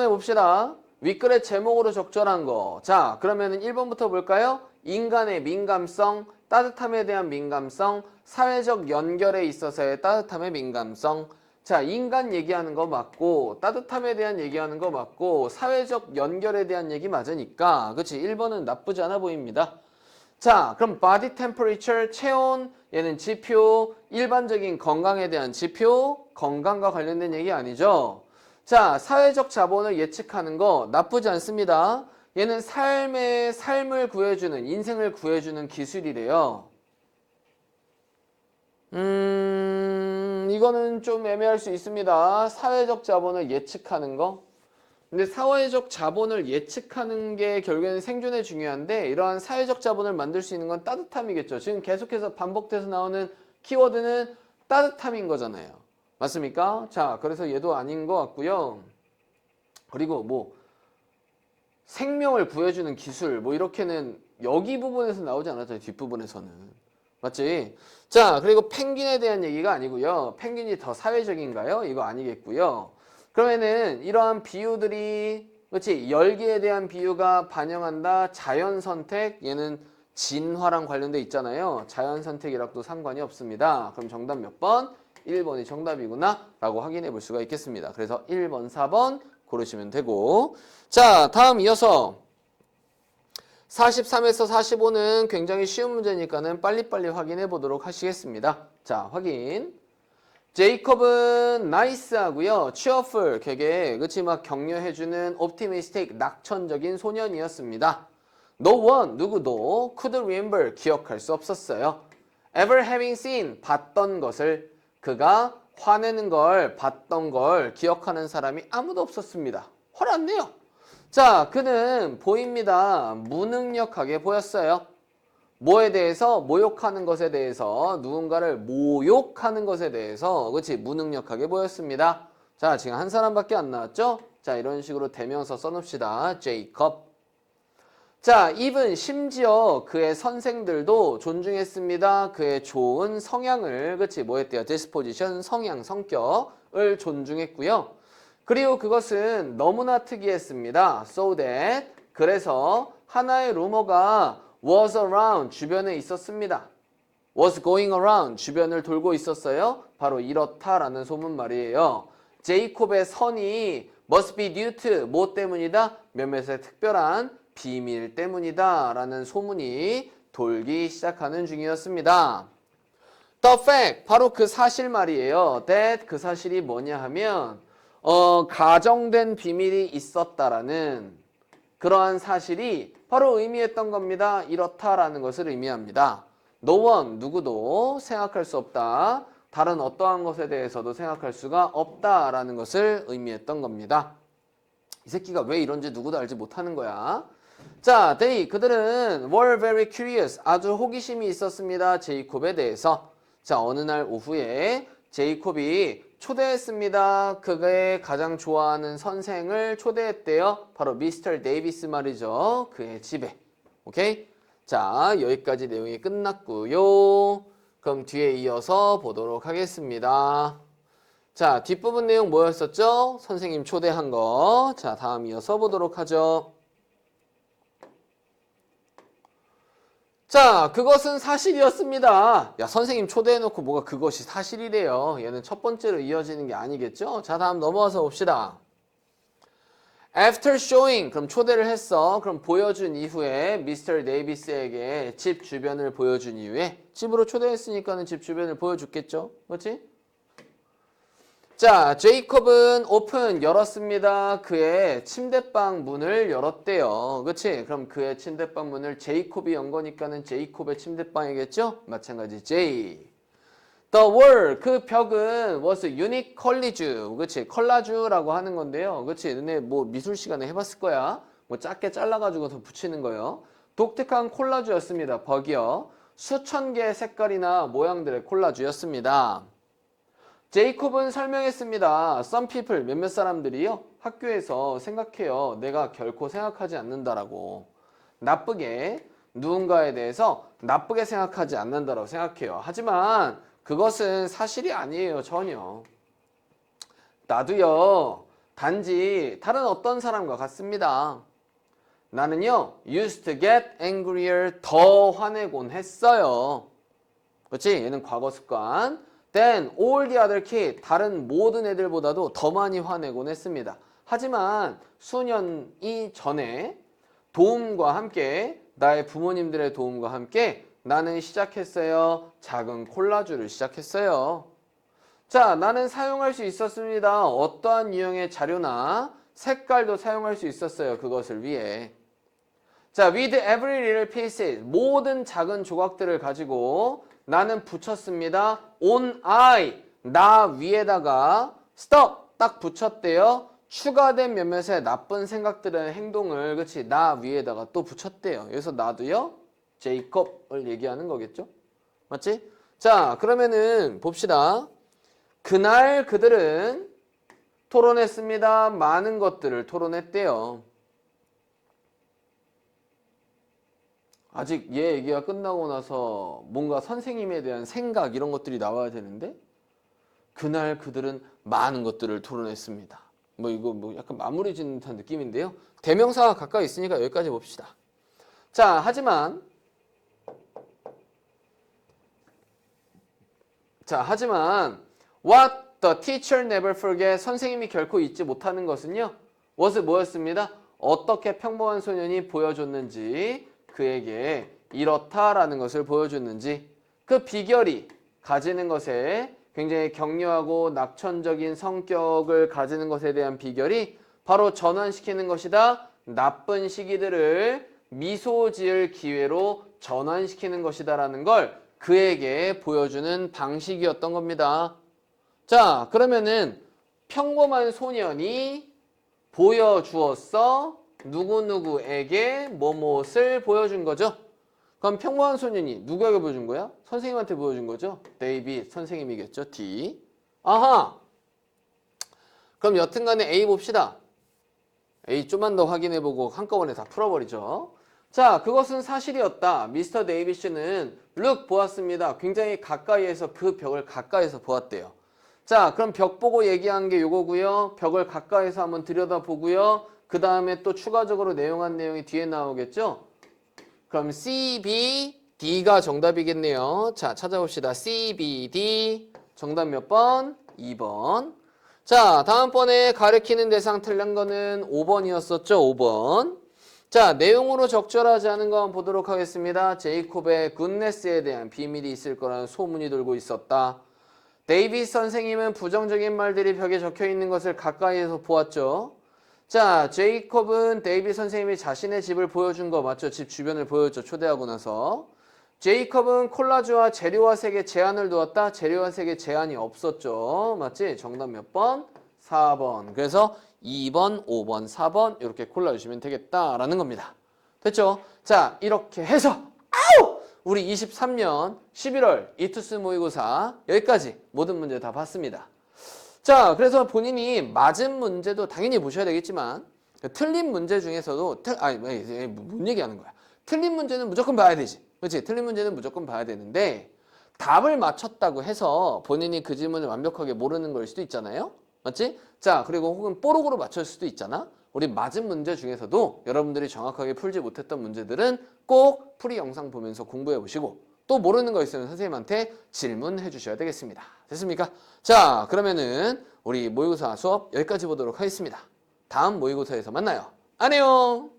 봅시다. 윗글의 제목으로 적절한 거. 자, 그러면은 1번부터 볼까요? 인간의 민감성, 따뜻함에 대한 민감성, 사회적 연결에 있어서의 따뜻함의 민감성. 자, 인간 얘기하는 거 맞고 따뜻함에 대한 얘기하는 거 맞고 사회적 연결에 대한 얘기 맞으니까 그치? 1번은 나쁘지 않아 보입니다. 자, 그럼 body temperature, 체온, 얘는 지표, 일반적인 건강에 대한 지표, 건강과 관련된 얘기 아니죠? 자, 사회적 자본을 예측하는 거 나쁘지 않습니다. 얘는 삶을 구해주는, 인생을 구해주는 기술이래요. 이거는 좀 애매할 수 있습니다. 사회적 자본을 예측하는 거. 근데 사회적 자본을 예측하는 게 결국에는 생존에 중요한데 이러한 사회적 자본을 만들 수 있는 건 따뜻함이겠죠. 지금 계속해서 반복돼서 나오는 키워드는 따뜻함인 거잖아요. 맞습니까? 자, 그래서 얘도 아닌 것 같고요. 그리고 뭐 생명을 구해주는 기술 뭐 이렇게는 여기 부분에서 나오지 않았잖아요. 뒷부분에서는. 맞지? 자, 그리고 펭귄에 대한 얘기가 아니고요. 펭귄이 더 사회적인가요? 이거 아니겠고요. 그러면은 이러한 비유들이 그렇지? 열기에 대한 비유가 반영한다. 자연 선택 얘는 진화랑 관련돼 있잖아요. 자연 선택이랑도 상관이 없습니다. 그럼 정답 몇 번? 1번이 정답이구나 라고 확인해 볼 수가 있겠습니다. 그래서 1번, 4번 고르시면 되고 자, 다음 이어서 43에서 45는 굉장히 쉬운 문제니까는 빨리빨리 확인해 보도록 하시겠습니다. 자, 확인. 제이콥은 나이스하고요. cheerful, 되게 그치 막 격려해주는 optimistic, 낙천적인 소년이었습니다. No one, 누구도 could remember, 기억할 수 없었어요. ever having seen, 봤던 것을 그가 화내는 걸, 봤던 걸 기억하는 사람이 아무도 없었습니다. 화를 안 내요. 자, 그는 보입니다. 무능력하게 보였어요. 뭐에 대해서? 모욕하는 것에 대해서, 누군가를 모욕하는 것에 대해서, 그렇지? 무능력하게 보였습니다. 자, 지금 한 사람밖에 안 나왔죠? 자, 이런 식으로 대명사 써놓읍시다. 제이콥. 자, even 심지어 그의 선생들도 존중했습니다. 그의 좋은 성향을, 그렇지? 뭐 했대요? disposition, 성향, 성격을 존중했고요. 그리고 그것은 너무나 특이했습니다. So that, 그래서 하나의 루머가 was around, 주변에 있었습니다. was going around, 주변을 돌고 있었어요. 바로 이렇다라는 소문 말이에요. 제이콥의 선이 must be due to, 뭐 때문이다? 몇몇의 특별한 비밀 때문이다 라는 소문이 돌기 시작하는 중이었습니다. The fact, 바로 그 사실 말이에요. that, 그 사실이 뭐냐 하면 가정된 비밀이 있었다라는 그러한 사실이 바로 의미했던 겁니다. 이렇다라는 것을 의미합니다. No one, 누구도 생각할 수 없다. 다른 어떠한 것에 대해서도 생각할 수가 없다라는 것을 의미했던 겁니다. 이 새끼가 왜 이런지 누구도 알지 못하는 거야. 자, 그들은 were very curious, 아주 호기심이 있었습니다. 제이콥에 대해서. 자, 어느 날 오후에 제이콥이 초대했습니다. 그의 가장 좋아하는 선생을 초대했대요. 바로 미스터 데이비스 말이죠. 그의 집에. 오케이? 자, 여기까지 내용이 끝났고요. 그럼 뒤에 이어서 보도록 하겠습니다. 자, 뒷부분 내용 뭐였었죠? 선생님 초대한 거. 자, 다음 이어서 보도록 하죠. 자, 그것은 사실이었습니다. 야, 선생님 초대해놓고 뭐가 그것이 사실이래요. 얘는 첫 번째로 이어지는 게 아니겠죠? 자, 다음 넘어와서 봅시다. After showing, 그럼 초대를 했어. 그럼 보여준 이후에 미스터 데이비스에게 집 주변을 보여준 이후에 집으로 초대했으니까는 집 주변을 보여줬겠죠? 그렇지? 자, 제이콥은 오픈 열었습니다. 그의 침대방 문을 열었대요. 그치? 그럼 그의 침대방 문을 제이콥이 연 거니까는 제이콥의 침대방이겠죠? 마찬가지 J. The wall, 그 벽은 was unique collage. 그치? 컬라주라고 하는 건데요. 그치? 너네 뭐 미술 시간에 해봤을 거야. 뭐 작게 잘라가지고서 붙이는 거요. 독특한 콜라주였습니다. 벽이요. 수천 개의 색깔이나 모양들의 콜라주였습니다. 제이콥은 설명했습니다. Some people, 몇몇 사람들이요. 학교에서 생각해요. 내가 결코 생각하지 않는다라고. 나쁘게 누군가에 대해서 나쁘게 생각하지 않는다라고 생각해요. 하지만 그것은 사실이 아니에요. 전혀. 나도요. 단지 다른 어떤 사람과 같습니다. 나는요. used to get angrier, 더 화내곤 했어요. 그렇지? 얘는 과거 습관. Then all the other kids, 다른 모든 애들보다도 더 많이 화내곤 했습니다. 하지만 수년이 전에 도움과 함께, 나의 부모님들의 도움과 함께 나는 시작했어요. 작은 콜라주를 시작했어요. 자, 나는 사용할 수 있었습니다. 어떠한 유형의 자료나 색깔도 사용할 수 있었어요. 그것을 위해. 자, with every little piece, 모든 작은 조각들을 가지고 나는 붙였습니다. on I, 나 위에다가 stop, 딱 붙였대요. 추가된 몇몇의 나쁜 생각들의 행동을, 그치, 나 위에다가 또 붙였대요. 여기서 나도요, 제이콥을 얘기하는 거겠죠? 맞지? 자, 그러면은 봅시다. 그날 그들은 토론했습니다. 많은 것들을 토론했대요. 아직 얘 얘기가 끝나고 나서 뭔가 선생님에 대한 생각 이런 것들이 나와야 되는데 그날 그들은 많은 것들을 토론했습니다. 뭐 이거 뭐 약간 마무리 짓는 듯한 느낌인데요. 대명사가 가까이 있으니까 여기까지 봅시다. 자, 하지만 what the teacher never forget, 선생님이 결코 잊지 못하는 것은요. was 뭐였습니다? 어떻게 평범한 소년이 보여줬는지, 그에게 이렇다라는 것을 보여줬는지, 그 비결이 가지는 것에 굉장히 격려하고 낙천적인 성격을 가지는 것에 대한 비결이 바로 전환시키는 것이다. 나쁜 시기들을 미소 지을 기회로 전환시키는 것이다 라는 걸 그에게 보여주는 방식이었던 겁니다. 자, 그러면은 평범한 소년이 보여주었어. 누구누구에게 뭐뭇을 보여준 거죠. 그럼 평범한 소년이 누구에게 보여준 거야? 선생님한테 보여준 거죠. 데이빗 선생님이겠죠. D. 아하. 그럼 여튼간에 A 봅시다. A 좀만 더 확인해보고 한꺼번에 다 풀어버리죠. 자, 그것은 사실이었다. 미스터 데이비스는 룩 보았습니다. 굉장히 가까이에서 그 벽을 가까이에서 보았대요. 자, 그럼 벽 보고 얘기한 게 요거고요. 벽을 가까이서 한번 들여다보고요. 그 다음에 또 추가적으로 내용한 내용이 뒤에 나오겠죠. 그럼 C, B, D가 정답이겠네요. 자, 찾아봅시다. C, B, D. 정답 몇 번? 2번. 자, 다음번에 가리키는 대상 틀린 거는 5번이었었죠. 5번. 자, 내용으로 적절하지 않은 거 한번 보도록 하겠습니다. 제이콥의 굿네스에 대한 비밀이 있을 거라는 소문이 돌고 있었다. 데이비스 선생님은 부정적인 말들이 벽에 적혀 있는 것을 가까이에서 보았죠. 자, 제이콥은 데이비스 선생님이 자신의 집을 보여준 거 맞죠? 집 주변을 보여줬죠. 초대하고 나서. 제이콥은 콜라주와 재료와 색에 제한을 두었다. 재료와 색에 제한이 없었죠. 맞지? 정답 몇 번? 4번. 그래서 2번, 5번, 4번 이렇게 골라주시면 되겠다라는 겁니다. 됐죠? 자, 이렇게 해서 우리 23년 11월 이투스 모의고사 여기까지 모든 문제 다 봤습니다. 자, 그래서 본인이 맞은 문제도 당연히 보셔야 되겠지만 틀린 문제 중에서도 뭔 얘기하는 거야. 틀린 문제는 무조건 봐야 되지. 그렇지? 틀린 문제는 무조건 봐야 되는데 답을 맞췄다고 해서 본인이 그 질문을 완벽하게 모르는 걸 수도 있잖아요. 맞지? 자, 그리고 혹은 뽀록으로 맞출 수도 있잖아. 우리 맞은 문제 중에서도 여러분들이 정확하게 풀지 못했던 문제들은 꼭 풀이 영상 보면서 공부해 보시고 또 모르는 거 있으면 선생님한테 질문해 주셔야 되겠습니다. 됐습니까? 자, 그러면은 우리 모의고사 수업 여기까지 보도록 하겠습니다. 다음 모의고사에서 만나요. 안녕!